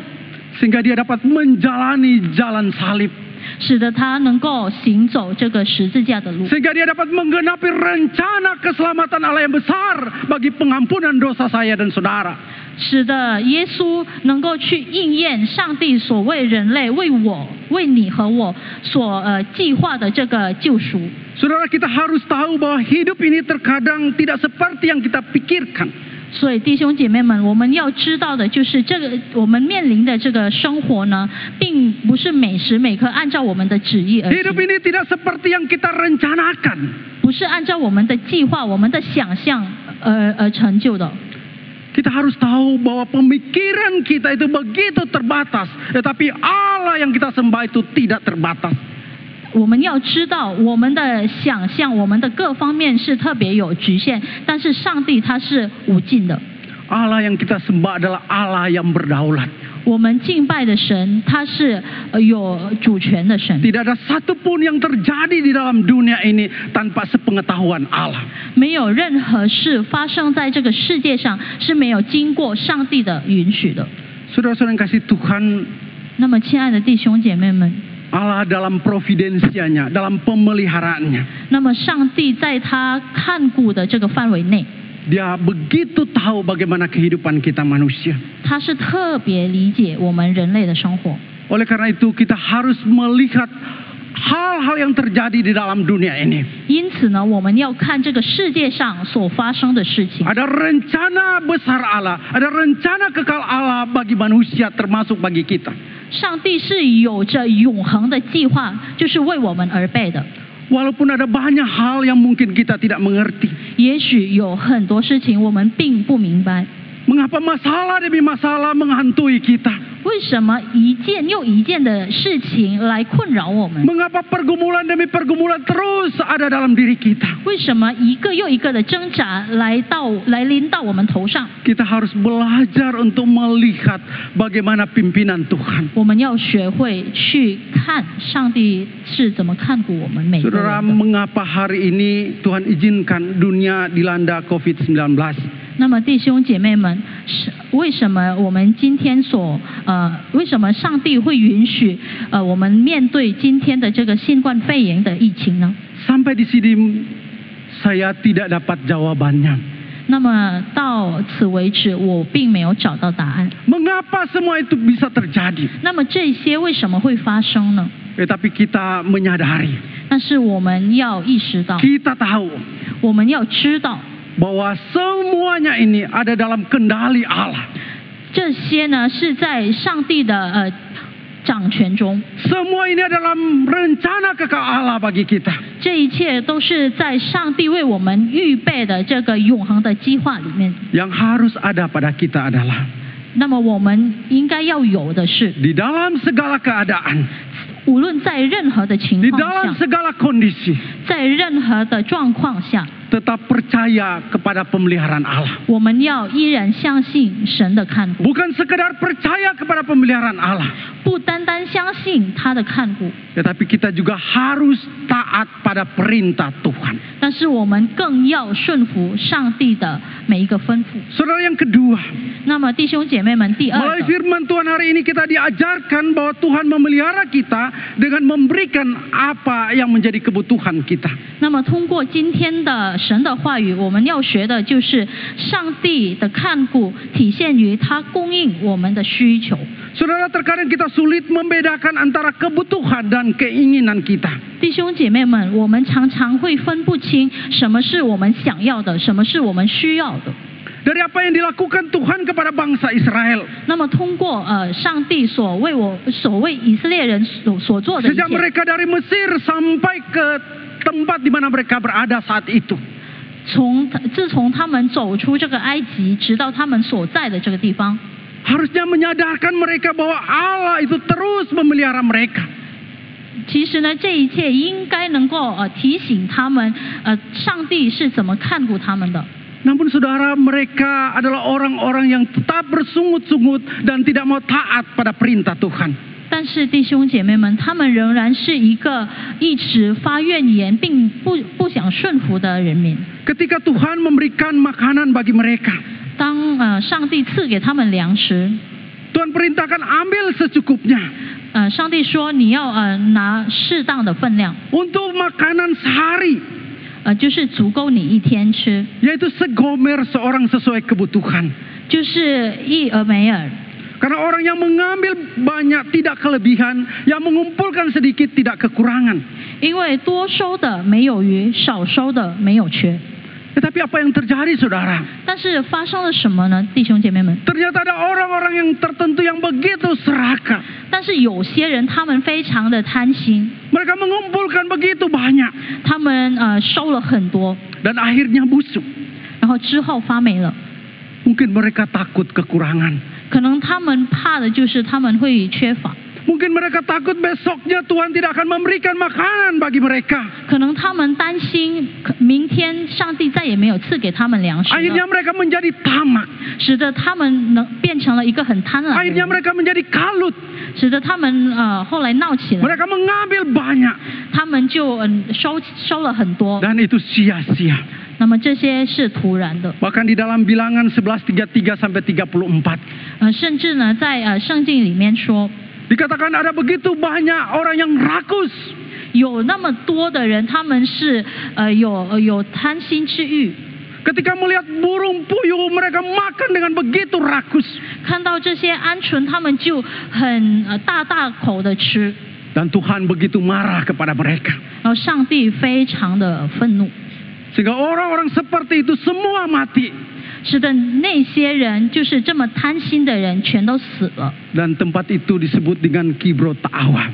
Sehingga dia dapat menjalani jalan salib. 使得他能够行走这个十字架的路， Sehingga dia dapat menggenapi rencana keselamatan Allah yang besar bagi pengampunan dosa saya dan saudara. 使得耶稣能够去应验上帝所为人类、为我、为你和我所计划的这个救赎。 Saudara, kita harus tahu bahwa hidup ini terkadang tidak seperti yang kita pikirkan. 所以弟兄姐妹们，我们要知道的就是这个我们面临的这个生活呢，并不是每时每刻按照我们的旨意而 Hidup 行， ini tidak seperti yang kita rencanakan. 不是按照我们的计划、我们的想象而成就的。 Kita harus tahu bahwa pemikiran kita itu begitu terbatas, tetapi Allah yang kita sembah itu tidak terbatas. 我们要知道，我们的想象、我们的各方面是特别有局限，但是上帝他是无尽的。Allah yang kita sembah adalah Allah yang berdaulat. 我们敬拜的神，他是有主权的神， Tidak ada satupun yang terjadi di dalam dunia ini tanpa sepengetahuan Allah. 没有任何事发生在这个世界上是没有经过上帝的允许的。 Saudara-saudara yang kasih Tuhan, 那么，亲爱的弟兄姐妹们， Allah dalam providensianya, dalam pemeliharaannya, 那么上帝在他看顾的这个范围内， Dia begitu tahu bagaimana kehidupan kita manusia. 他是特别理解我们人类的生活。 Oleh karena itu kita harus melihat hal-hal yang terjadi di dalam dunia ini. 因此呢，我们要看这个世界上所发生的事情。 Ada rencana besar Allah, ada rencana kekal Allah bagi manusia termasuk bagi kita. 上帝是有着永恒的计划，就是为我们而备的。 Walaupun ada banyak hal yang mungkin kita tidak mengerti. 也许有很多事情我们并不明白， Mengapa masalah demi masalah menghantui kita? 为什么一件又一件的事情来困扰我们？ Mengapa pergumulan demi pergumulan terus ada dalam diri kita? 为什么一个又一个的挣扎来临到我们头上？ Kita harus belajar untuk melihat bagaimana pimpinan Tuhan. 我们要学会去看上帝是怎么看顾我们每个 Saudara, 人的。 mengapa hari ini Tuhan izinkan dunia dilanda COVID-19? 那么弟兄姐妹们，是为什么我们今天为什么上帝会允许我们面对今天的这个新冠肺炎的疫情呢？ Sampai di sini saya tidak dapat jawabannya. 那么到此为止，我并没有找到答案。 Mengapa semua itu bisa terjadi? 那么这些为什么会发生呢？ Tetapi kita menyadari, 但是我们要意识到， kita tahu 我们要知道， bahwa semuanya ini ada dalam kendali Allah. 这些呢是在上帝的掌权中， Semua ini dalam rencana kekal Allah bagi kita. 这一切都是在上帝为我们预备的这个永恒的计划里面。 Yang harus ada pada kita adalah 那么我们应该要有的是， di dalam segala keadaan, 无论在任何的情 di 况 dalam 下， segala kondisi, 在任何的状况下， tetap percaya kepada pemeliharaan Allah. 我们要依然相信神的看顾， Bukan sekedar percaya kepada pemeliharaan Allah, 不单单相信他的看顾， tetapi kita juga harus taat pada perintah Tuhan. 但是我们更要顺服上帝的每一个吩咐。 Saudara, yang kedua, 那么弟兄姐妹们，第二 melalui 个， firman Tuhan hari ini kita diajarkan bahwa Tuhan memelihara kita dengan memberikan apa yang menjadi kebutuhan kita. 那么通过今天的神的话语，我们要学的就是上帝的看顾体现于他供应我们的需求。 Saudara, terkadang kita sulit membedakan antara kebutuhan dan keinginan kita. 弟兄姐妹们，我们常常会分不清什么是我们想要的，什么是我们需要的。 Dari apa yang dilakukan Tuhan kepada bangsa Israel. 那么通过上帝所为以色列人所做的一 Sejak 切， mereka dari Mesir sampai ke tempat di mana mereka berada saat itu. 自从他们走出这个埃及，直到他们所在的这个地方， Harusnya menyadarkan mereka bahwa Allah itu terus memelihara mereka. 其实呢，这一切应该能够提醒他们，上帝是怎么看顾他们的。 Namun saudara, mereka adalah orang-orang yang tetap bersungut-sungut dan tidak mau taat pada perintah Tuhan. 但是弟兄姐妹们，他们仍然是一个一直发怨言并不想顺服的人民。 Ketika Tuhan memberikan makanan bagi mereka, 当上帝赐给他们粮食， Tuhan perintahkan ambil secukupnya 上帝说你要拿适当的分量， untuk makanan sehari, 就是足够你一天吃， yaitu segomer seorang sesuai kebutuhan. 就是一俄梅尔。 Karena orang yang mengambil banyak tidak kelebihan, yang mengumpulkan sedikit tidak kekurangan. 因为多收的没有余，少收的没有缺。 Tetapi apa yang terjadi, saudara? 但是发生了什么呢，弟兄姐妹们？ Ternyata ada orang-orang yang tertentu yang begitu serakah. 但是有些人他们非常的贪心， Mereka mengumpulkan begitu banyak 他们收了很多， dan akhirnya busuk. 然后之后发霉了。 Mungkin mereka takut kekurangan. 可能他们怕的就是他们会缺乏， Mungkin mereka takut besoknya Tuhan tidak akan memberikan makanan bagi mereka. 可能他们担心明天上帝再也没有赐给他们粮食 Akhirnya 了， mereka menjadi tamak. 使得他们变成了一个很贪婪的 Akhirnya 人， mereka menjadi kalut. 使得他们后来闹起来， Mereka mengambil banyak. 他们就收了很多， Dan itu sia-sia. 那么这些是徒然的。 Bahkan di dalam Bilangan 11:33 sampai 34. 甚至呢，在圣经里面说， Dikatakan ada begitu banyak orang yang rakus. 有那么多的人，他们是有贪心之欲， Ketika melihat burung puyuh, mereka makan dengan begitu rakus. 看到这些鹌鹑，他们就很大口的吃， Dan Tuhan begitu marah kepada mereka. 然后上帝非常的愤怒， Sehingga orang-orang seperti itu semua mati. 使得那些人就是这么贪心的人全都死了。 Dan tempat itu disebut dengan Kibrot Ta'awa.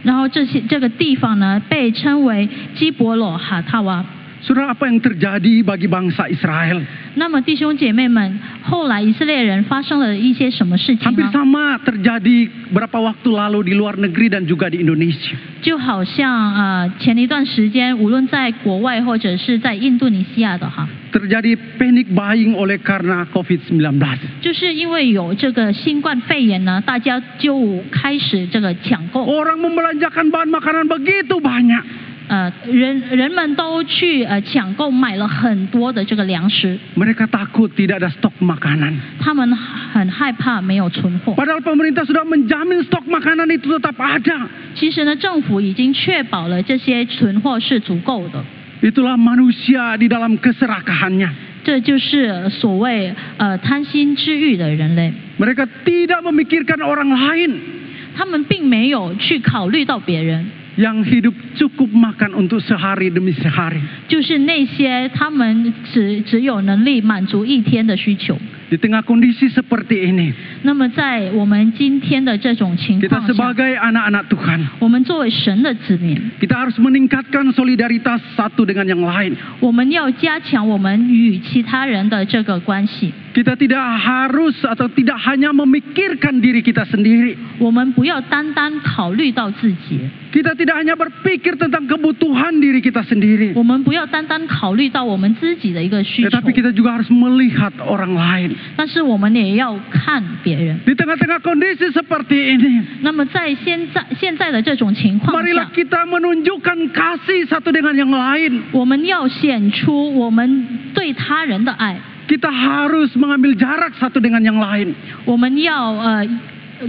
然后这个地方呢，被称为基伯罗哈塔瓦。 Saudara, apa yang terjadi bagi bangsa Israel? 那么弟兄姐妹们，后来以色列人发生了一些什么事情 Hampir 呢？ sama terjadi beberapa waktu lalu di luar negeri dan juga di Indonesia. 就好像前一段时间，无论在国外或者是在印度尼西亚的哈， Terjadi panic buying oleh karena COVID-19. 就是因为有这个新冠肺炎呢，大家就开始这个抢购， Orang membelanjakan bahan makanan begitu banyak. 人们都去抢购买了很多的这个粮食， Mereka takut tidak ada stok makanan. 他们很害怕没有存货。 Padahal pemerintah sudah menjamin stok makanan itu tetap ada. 其实呢，政府已经确保了这些存货是足够的。 Itulah manusia di dalam keserakahannya. 这就是所谓贪心之欲的人类， Mereka tidak memikirkan orang lain 他们并没有去考虑到别人， yang hidup cukup makan untuk sehari demi sehari. 就是那些他们只有能力满足一天的需求。 Di tengah kondisi seperti ini, 那么在我们今天的这种情 kita 况下， sebagai anak-anak Tuhan, 我们作为神的子民， kita harus meningkatkan solidaritas satu dengan yang lain. 我们要加强我们与其他人的这个关系。 Kita tidak harus atau tidak hanya memikirkan diri kita sendiri. 我们不要单单考虑到自己， Kita tidak hanya berpikir tentang kebutuhan diri kita sendiri. 我们不要单单考虑到我们自己的一个需求， Tetapi kita juga harus melihat orang lain. 但是我们也要看别人。 Di tengah-tengah kondisi seperti ini, 那么在现在的这种情况 marilah 下， kita menunjukkan kasih satu dengan yang lain. 我们要显出我们对他人的爱， Kita harus mengambil jarak satu dengan yang lain. 我们要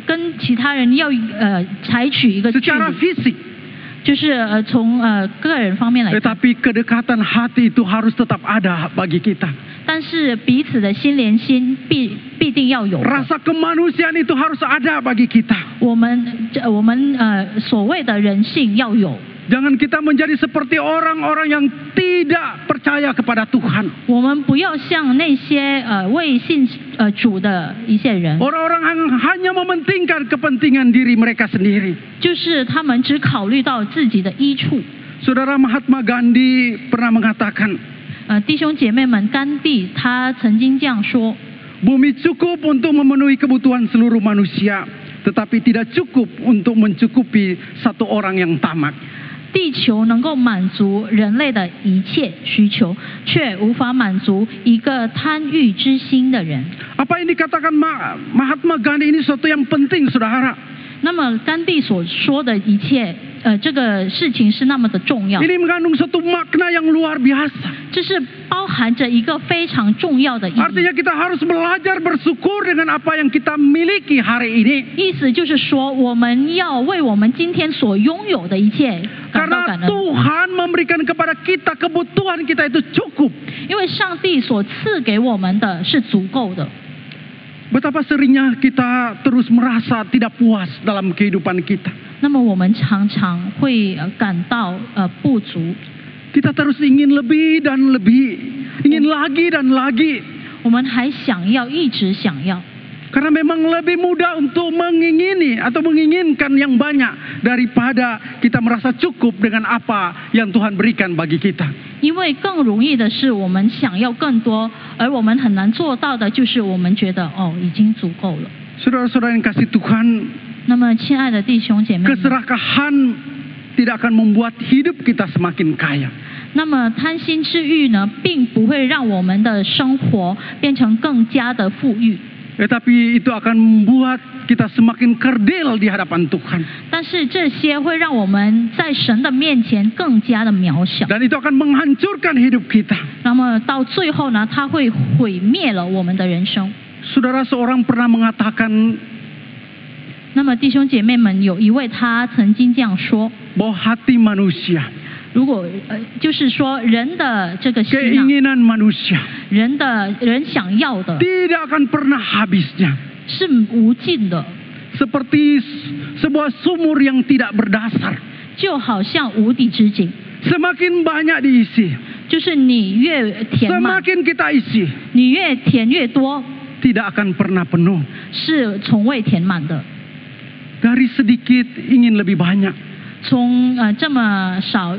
跟其他人要采取一个距 Secara 离， fisik. 就是从个人方面来看， Tetapi kedekatan hati itu harus tetap ada bagi kita. 但是彼此的心连心必定要有的。 Rasa kemanusiaan itu harus ada bagi kita. 我们所谓的人性要有。 Jangan kita menjadi seperti orang-orang yang tidak percaya kepada Tuhan. 我们不要像那些未信主的一些人， Orang-orang yang hanya mementingkan kepentingan diri mereka sendiri. 就是他们只考虑到自己的益处。 Saudara Mahatma Gandhi pernah mengatakan, 弟兄姐妹们，甘地他曾经这样说： bumi cukup untuk memenuhi kebutuhan seluruh manusia, tetapi tidak cukup untuk mencukupi satu orang yang tamak. 地球能够满足人类的一切需求，却无法满足一个贪欲之心的人。 Apa yang dikatakan Mahatma Gandhi ini sesuatu yang penting, saudara. 那么甘地所说的一切，这个事情是那么的重要， Ini mengandung satu makna yang luar biasa. 这是包含着一个非常重要的意义。 Artinya kita harus belajar bersyukur dengan apa yang kita miliki hari ini. 意思就是说，我们要为我们今天所拥有的一切感到 Karena 感恩， Tuhan memberikan kepada kita kebutuhan kita itu cukup. 因为上帝所赐给我们的是足够的。 Betapa seringnya kita terus merasa tidak puas dalam kehidupan kita. 那么我们常常会感到不足， Kita terus ingin lebih dan lebih, ingin lagi dan lagi. 我们还想要，一直想要。 Karena memang lebih mudah untuk mengingini atau menginginkan yang banyak daripada kita merasa cukup dengan apa yang Tuhan berikan bagi kita. 因为更容易的是，我们想要更多，而我们很难做到的，就是我们觉得已经足够了。 Saudara-saudara yang kasih Tuhan, 那么，亲爱的弟兄姐妹们， Keserakahan tidak akan membuat hidup kita semakin kaya. 那么贪心之欲呢，并不会让我们的生活变成更加的富裕， Tetapi itu akan membuat kita semakin kerdil di hadapan Tuhan. 但是这些会让我们在神的面前更加的渺小。 Dan itu akan menghancurkan hidup kita. 那么到最后呢，它会毁灭了我们的人生。 Saudara, seorang pernah mengatakan 那么弟兄姐妹们，有一位他曾经这样说： bahwa hati manusia, 如果就是说人的这个心啊， keinginan manusia 人想要的 tidak akan pernah habisnya. 是无尽的， Seperti sebuah sumur yang tidak berdasar. 就好像无底之井， Semakin banyak diisi, 就是你越填满， semakin kita isi, 你越填越多， tidak akan pernah penuh. 是从未填满的。 Dari sedikit ingin lebih banyak. 从这么少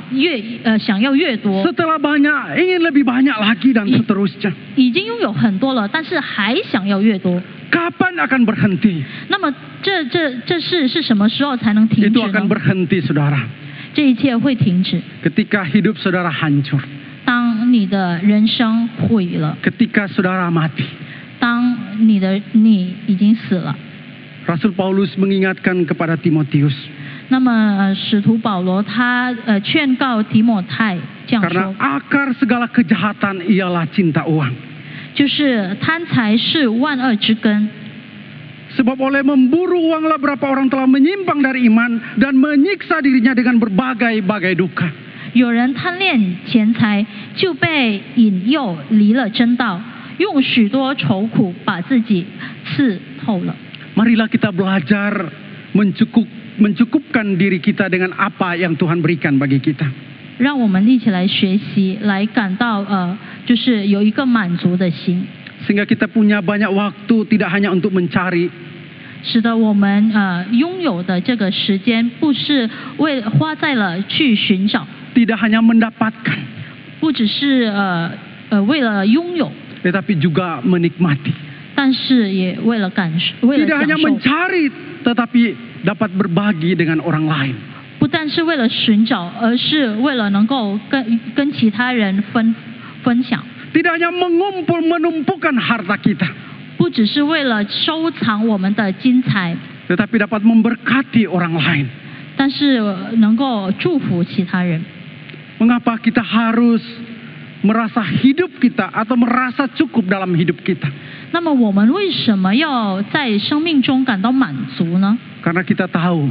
想要越多， Setelah banyak ingin lebih banyak lagi dan seterusnya. 已经拥有很多了，但是还想要越多。 Kapan akan berhenti? 那么这是什么时候才能停 Itu 止 akan 呢？ berhenti, saudara. 这一切会停止， Ketika hidup saudara hancur, 当你的人生毁了， ketika saudara mati. 当你已经死了。 Rasul Paulus mengingatkan kepada Timotius. 那么使徒保罗他劝告提摩太这样 Karena 说， akar segala kejahatan ialah cinta uang. 就是贪财是万恶之根。 Sebab oleh memburu uanglah berapa orang telah menyimpang dari iman dan menyiksa dirinya dengan berbagai-bagai duka. 有人贪恋钱财，就被引诱离了真道，用许多愁苦把自己刺透了。 Marilah kita belajar mencukupkan diri kita dengan apa yang Tuhan berikan bagi kita. 让我们一起来学习，来感到就是有一个满足的心， Sehingga kita punya banyak waktu tidak hanya untuk mencari, 使得我们拥有的这个时间不是花在了去寻找， tidak hanya mendapatkan, 不只是为了拥有， tetapi juga menikmati. 但是也为了享 Tidak hanya 受。 mencari, tetapi dapat berbagi dengan orang lain. 不但是为了寻找，而是为了能够跟其他人分享， Tidak hanya menumpukan harta kita, 不只是为了收藏我们的金财， tetapi dapat memberkati orang lain. 但是能够祝福其他人。 Mengapa kita harus merasa hidup kita atau merasa cukup dalam hidup kita? 那么我们为什么要在生命中感到满足呢？ Karena kita tahu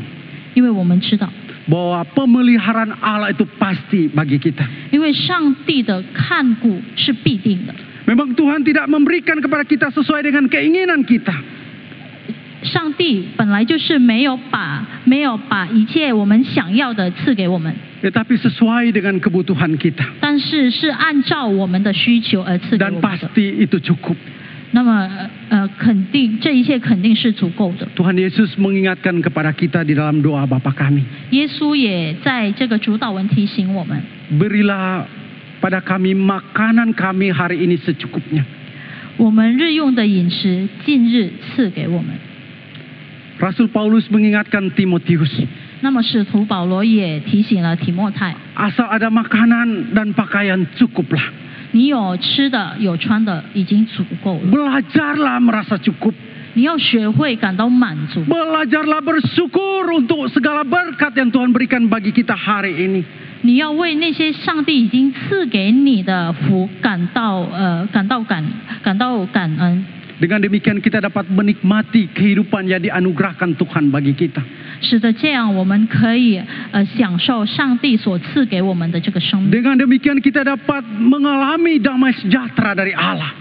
因为我们知道， bahwa pemeliharaan Allah itu pasti bagi kita. 因为上帝的看顾是必定的。 Memang Tuhan tidak memberikan kepada kita sesuai dengan keinginan kita. 上帝本来就是没有把一切我们想要的赐给我们， Tetapi sesuai dengan kebutuhan kita. 但是是按照我们的需求而赐给我 Dan 们的。 pasti itu cukup. 那么肯定这一切肯定是足够的。 Tuhan Yesus mengingatkan kepada kita di dalam doa Bapa kami. 耶稣也在这个主祷文提醒我们， Berilah pada kami makanan kami hari ini secukupnya. 我们日用的饮食近日赐给我们。 Rasul Paulus mengingatkan Timotius. 那么使徒保罗也提醒了提摩太， Asal ada makanan dan pakaian cukuplah. 你有吃的有穿的已经足够了， Belajarlah merasa cukup. 你要学会感到满足， Belajarlah bersyukur untuk segala berkat yang Tuhan berikan bagi kita hari ini. 你要为那些上帝已经赐给你的福感到感恩。 Dengan demikian kita dapat menikmati kehidupan yang dianugerahkan Tuhan bagi kita. 使得这样我们可以享受上帝所赐给我们的这个生命， Dengan demikian kita dapat mengalami damai sejahtera dari Allah.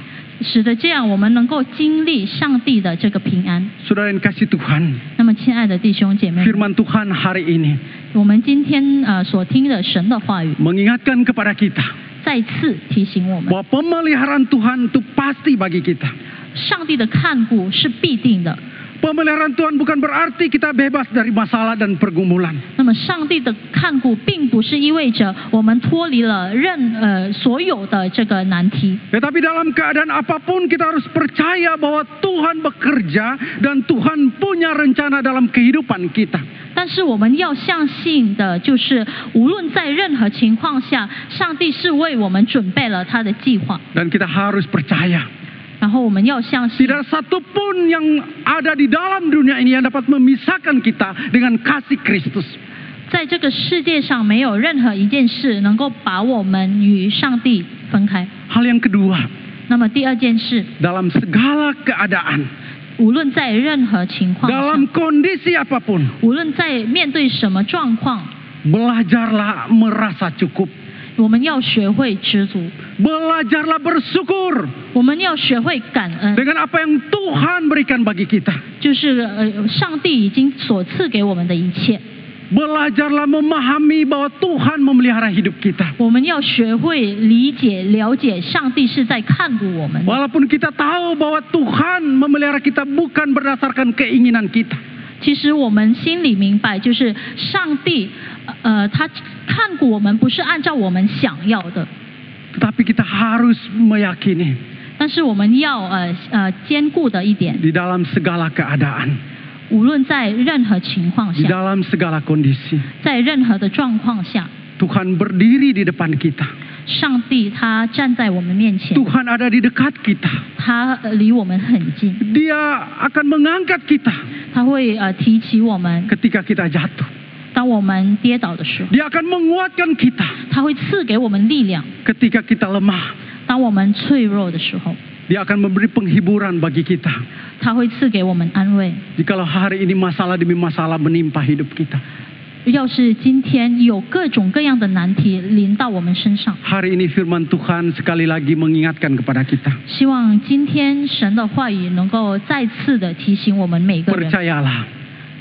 使得这样我们能够经历上帝的这个平安。 Saudara yang kasih Tuhan, 那么，亲爱的弟兄姐妹们， firman Tuhan hari ini 我们今天所听的神的话语， mengingatkan kepada kita 再次提醒我们， bahwa pemeliharaan Tuhan itu pasti bagi kita. 上帝的看顾是必定的， Pemeliharaan Tuhan bukan berarti kita bebas dari masalah dan pergumulan. 那么上帝的看顾并不是意味着我们脱离了所有的这个难题。 Tetapi dalam keadaan apapun kita harus percaya bahwa Tuhan bekerja dan Tuhan punya rencana dalam kehidupan kita. 但是我们要相信的就是，无论在任何情况下，上帝是为我们准备了他的计划。 Dan kita harus percaya. 然后我们要相信， Tidak satu pun yang ada di dalam dunia ini yang dapat memisahkan kita dengan kasih Kristus. 在这个世界上没有任何一件事能够把我们与上帝分开。 Hal yang kedua, 那么第二件事， dalam segala keadaan, 无论在任何情况 dalam 下， kondisi apapun, 无论在面对什么状况， belajarlah merasa cukup. 我们要学会知足， Belajarlah bersyukur 我们要学会感恩， dengan apa yang Tuhan berikan bagi kita. 就是上帝已经所赐给我们的一切。 Belajarlah memahami bahwa Tuhan memelihara hidup kita. 我们要学会理解、了解上帝是在看顾我们。 Walaupun kita tahu bahwa Tuhan memelihara kita bukan berdasarkan keinginan kita. 其实我们心里明白，就是上帝，他看顾我们不是按照我们想要的， Tetapi kita harus meyakini 但是我们要坚固的一点， di dalam segala keadaan, 无论在任何情况 di 下， dalam segala kondisi, 在任何的状况下， Tuhan berdiri di depan kita. 上帝他站在我们面前， Tuhan ada di dekat kita. 他离我们很近， Dia akan mengangkat kita 他会提起我们， ketika kita jatuh. 当我们跌倒的时候， Dia akan menguatkan kita 他会赐给我们力量， ketika kita lemah. 当我们脆弱的时候， Dia akan memberi penghiburan bagi kita. 他会赐给我们安慰。 Jikalau hari ini masalah demi masalah menimpa hidup kita. 要是今天有各种各样的难题临到我们身上， Hari ini firman Tuhan sekali lagi mengingatkan kepada kita. 希望今天神的话语能够再次的提醒我们每个人， Percayalah,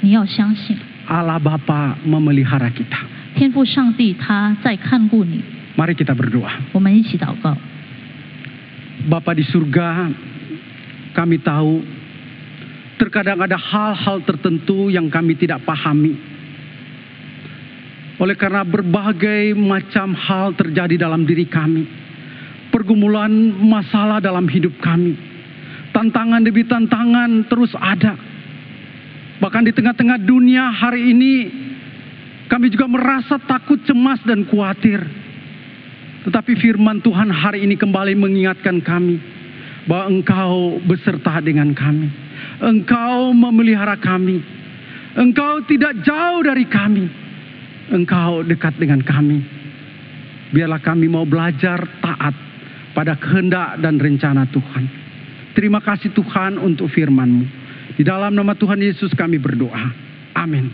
你要相信 Allah Bapa memelihara kita. 天父上帝他在看顾你。 Mari kita berdoa. 我们一起祷告。 Bapa di surga, kami tahu terkadang ada hal-hal tertentu yang kami tidak pahami. Oleh karena berbagai macam hal terjadi dalam diri kami, pergumulan masalah dalam hidup kami, tantangan demi tantangan terus ada. Bahkan di tengah-tengah dunia hari ini, kami juga merasa takut, cemas, dan khawatir. Tetapi firman Tuhan hari ini kembali mengingatkan kami bahwa Engkau beserta dengan kami. Engkau memelihara kami. Engkau tidak jauh dari kami. Engkau dekat dengan kami. Biarlah kami mau belajar taat pada kehendak dan rencana Tuhan. Terima kasih Tuhan untuk firman-Mu. Di dalam nama Tuhan Yesus kami berdoa. Amin.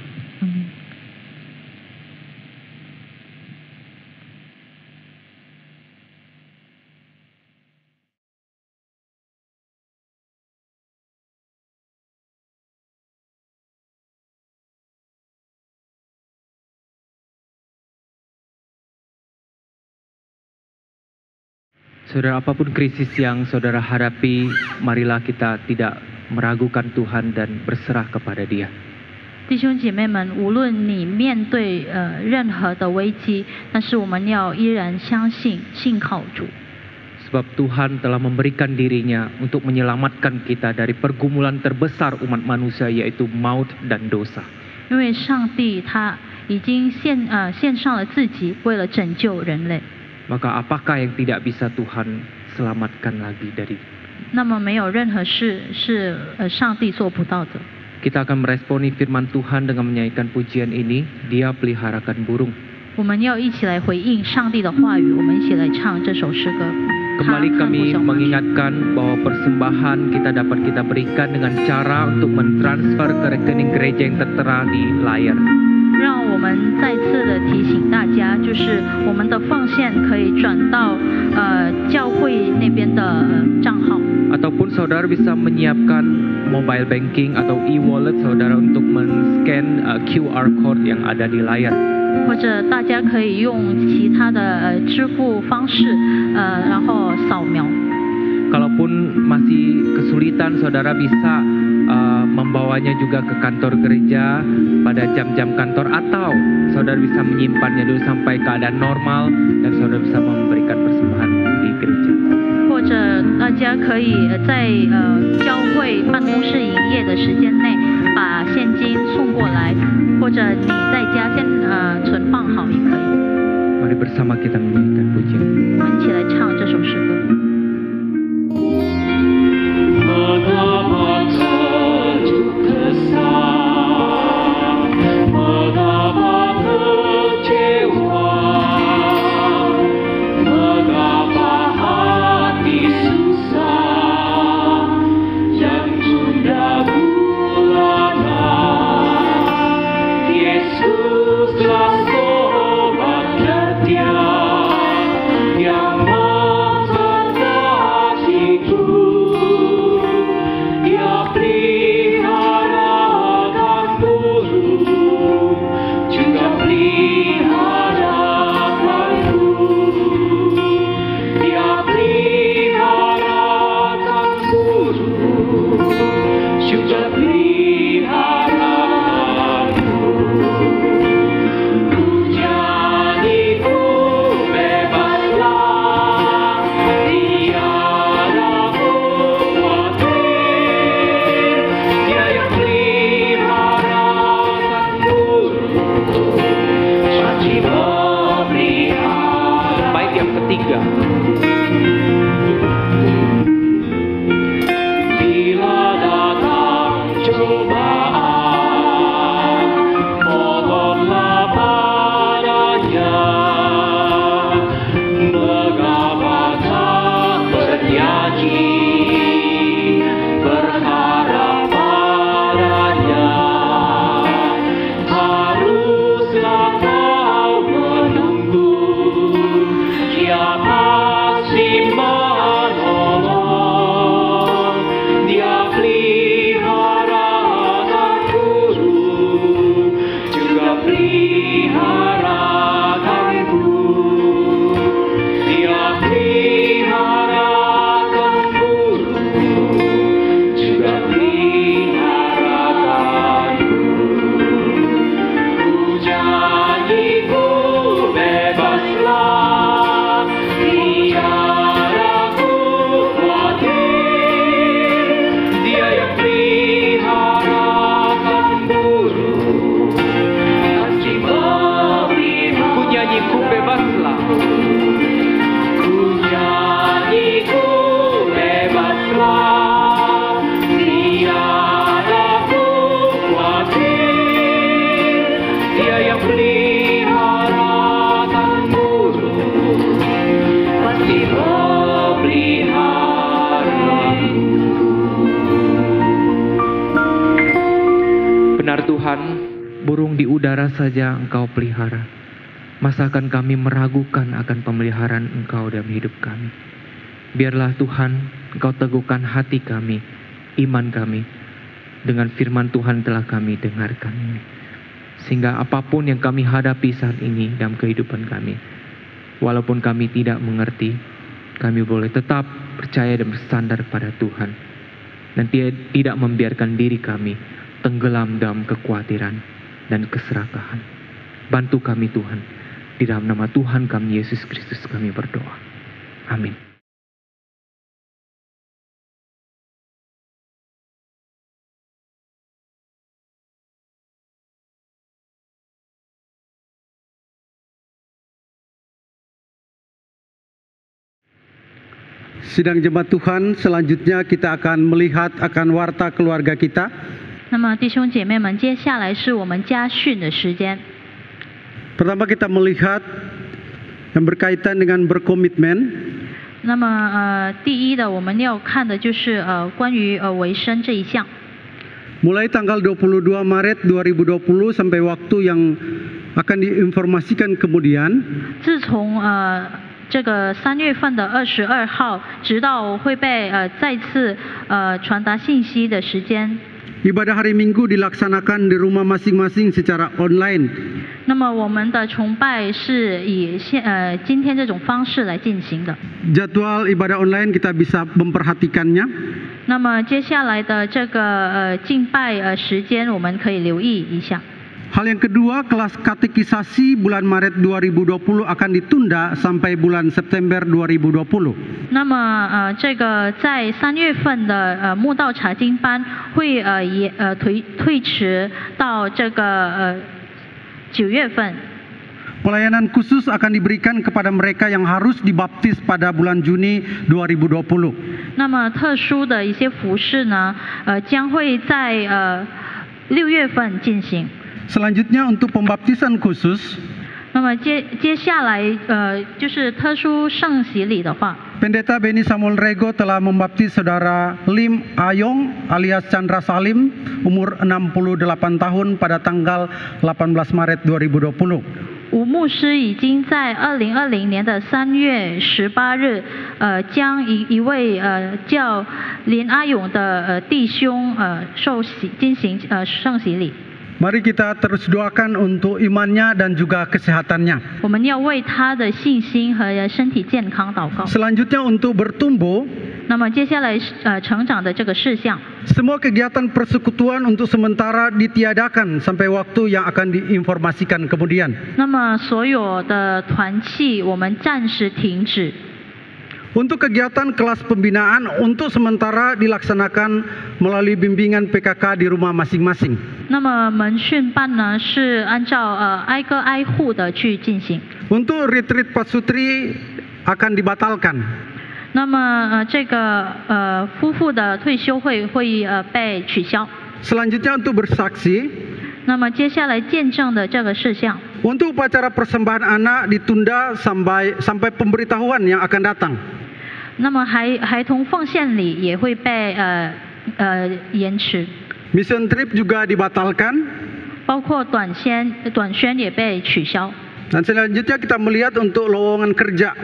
Saudara, apapun krisis yang saudara hadapi, marilah kita tidak meragukan Tuhan dan berserah kepada Dia. 弟兄姐妹们，无论你面对任何的危机，但是我们要依然相信、信靠主。 Sebab Tuhan telah memberikan dirinya untuk menyelamatkan kita dari pergumulan terbesar umat manusia, yaitu maut dan dosa. 因为上帝他已经献上了自己，为了拯救人类。 Maka apakah yang tidak bisa Tuhan selamatkan lagi dari? 那么没有任何事是上帝做不到的。 Kita akan meresponi firman Tuhan dengan menyanyikan pujian ini, Dia peliharakan burung. 我们要一起来回应上帝的话语，我们一起来唱这首诗歌。 Kembali kami mengingatkan bahwa persembahan kita dapat kita berikan dengan cara untuk mentransfer ke rekening gereja yang tertera di layar. 让我们再次的提醒大家，就是我们的奉献可以转到教会那边的账号。 Ataupun saudara bisa menyiapkan mobile banking atau e-wallet saudara untuk men-scan QR code yang ada di layar. 或者大家可以用其他的支付方式，然后扫描。 Kalaupun masih kesulitan, saudara bisa membawa membawanya juga ke kantor gereja pada jam-jam kantor, atau saudara bisa menyimpannya dulu sampai keadaan normal dan saudara bisa memberikan persembahan di gereja. 或者大家可以在教会办公室营业的时间内把现金送过来，或者你在家先存放好也可以。 Mari bersama kita menyanyikan pujian. 我们一起来唱这首诗歌。 Mengapa kejuk kesal, mengapa kecewa, mengapa hati susah yang tunda gulana. Yesuslah sobat setia yang Tuhan, burung di udara saja Engkau pelihara. Masa akan kami meragukan akan pemeliharaan Engkau dalam hidup kami. Biarlah Tuhan, Engkau teguhkan hati kami, iman kami, dengan firman Tuhan telah kami dengarkan ini. Sehingga apapun yang kami hadapi saat ini dalam kehidupan kami, walaupun kami tidak mengerti, kami boleh tetap percaya dan bersandar pada Tuhan. Dan tidak membiarkan diri kami tenggelam dalam kekhawatiran dan keserakahan. Bantu kami Tuhan. Di dalam nama Tuhan kami Yesus Kristus kami berdoa. Amin. Sidang jemaat Tuhan, selanjutnya kita akan melihat akan warta keluarga kita. 那么弟兄姐妹们，接下来是我们家训的时间。 Pertama kita melihat yang berkaitan dengan berkomitmen. 那么第一的我们要看的就是关于委身这一项。 Mulai tanggal 22 Maret 2020 sampai waktu yang akan diinformasikan kemudian. 自从这个3月份的22号，直到会被再次传达信息的时间。 Ibadah hari Minggu dilaksanakan di rumah masing-masing secara online. 那么我们的崇拜是以今天这种方式来进行的。 Jadwal ibadah online kita bisa memperhatikannya. 那么接下来的这个敬拜时间，我们可以留意一下。 Hal yang kedua, kelas katekisasi bulan Maret 2020 akan ditunda sampai bulan September 2020. 那么这个在3月份的慕道查经班会推迟到这个9月份。 Pelayanan khusus akan diberikan kepada mereka yang harus dibaptis pada bulan Juni 2020. 那么特殊的一些服事呢，将会在6月份进行。 Selanjutnya untuk pembaptisan khusus, 那么接下来就是特殊圣洗礼的话， Pendeta Beni Samuel Rego telah membaptis saudara Lim Ayong alias Chandra Salim umur 68 tahun pada tanggal 18 Maret 2020. 吴牧师已经在2020年的3月18日，将一位叫林阿勇的弟兄进行圣洗礼。 Mari kita terus doakan untuk imannya dan juga kesehatannya. 我们要为他的信心和身体健康祷告。 Selanjutnya untuk bertumbuh, 那么接下来成长的这个事项， semua kegiatan persekutuan untuk sementara ditiadakan sampai waktu yang akan diinformasikan kemudian. 那么所有的团契我们暂时停止。 Untuk kegiatan kelas pembinaan untuk sementara dilaksanakan melalui bimbingan PKK di rumah masing-masing. 那么门训班呢是按照挨个挨户的去进行。 Untuk retreat pasutri akan dibatalkan. 那么这个夫妇的退休会被取消。 Selanjutnya untuk bersaksi. 那么接下来见证的这个事项， Untuk upacara persembahan anak ditunda sampai pemberitahuan yang akan datang. 那么孩童奉献礼也会被延迟， Mission trip juga dibatalkan. 包括短宣也被取消。 Dan selanjutnya kita melihat untuk lowongan kerja.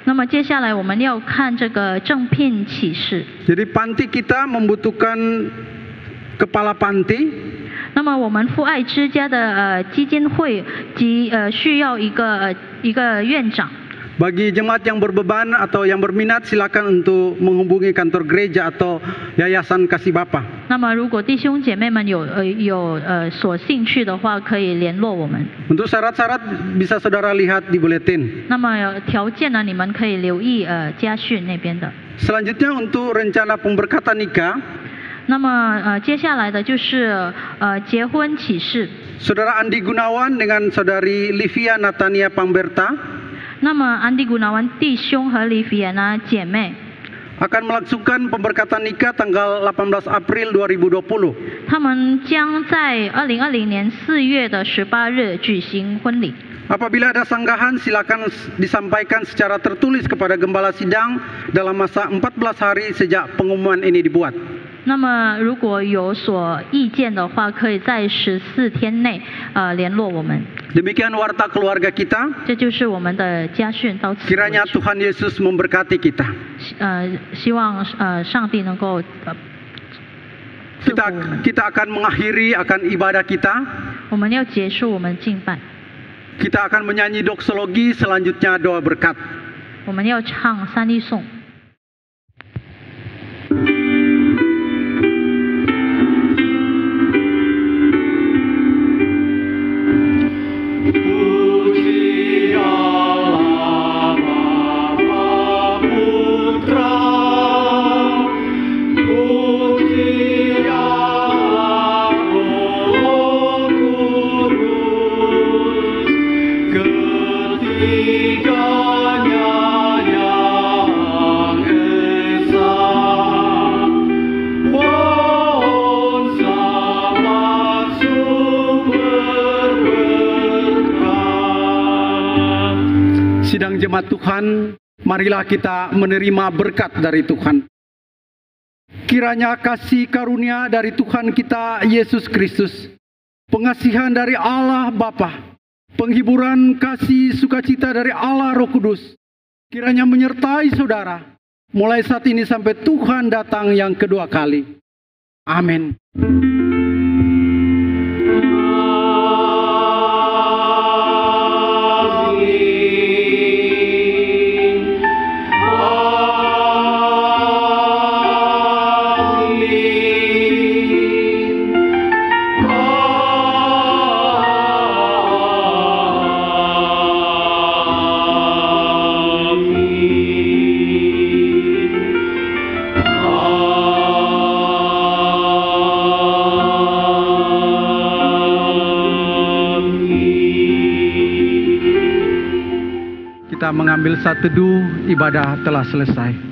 那么接下来我们要看这个正聘启事。 Jadi panti kita membutuhkan kepala panti. 那么我们父爱之家的基金会需要一个院长。 Bagi jemaat yang berbeban atau yang berminat, silakan untuk menghubungi kantor gereja atau yayasan Kasih Bapa. 那么如果弟兄姐妹们有所兴趣的话，可以联络我们。 Untuk syarat-syarat bisa saudara lihat di buletin. 那么条件呢，你们可以留意家训那边的。 Selanjutnya untuk rencana pemberkatan nikah. 那么接下来的就是结婚启事。 Saudara Andi Gunawan dengan saudari Livia Natania Pamberta 那么安迪古纳完弟兄和里菲亚娜姐妹 akan melangsungkan pemberkatan nikah tanggal 18 April 2020. 他们将在2020年4月的18日举行婚礼。 Apabila ada sanggahan, silakan disampaikan secara tertulis kepada gembala sidang dalam masa 14 hari sejak pengumuman ini dibuat. 那么如果有所意见的话，可以在14天内联络我们。 Demikian warta keluarga kita. 这就是我们的家训，到此为 Kiranya 止。 Tuhan Yesus memberkati kita. 希望上帝能够赐福我们。 Kita akan mengakhiri akan ibadah kita. 我们要结束我们敬拜， Kita akan menyanyi doksologi, selanjutnya doa berkat. 我们要唱三律颂。 Sidang jemaat Tuhan, marilah kita menerima berkat dari Tuhan. Kiranya kasih karunia dari Tuhan kita Yesus Kristus, pengasihan dari Allah Bapa, penghiburan kasih sukacita dari Allah Roh Kudus, kiranya menyertai saudara, mulai saat ini sampai Tuhan datang yang kedua kali. Amin. kita mengambil saat teduh, ibadah telah selesai.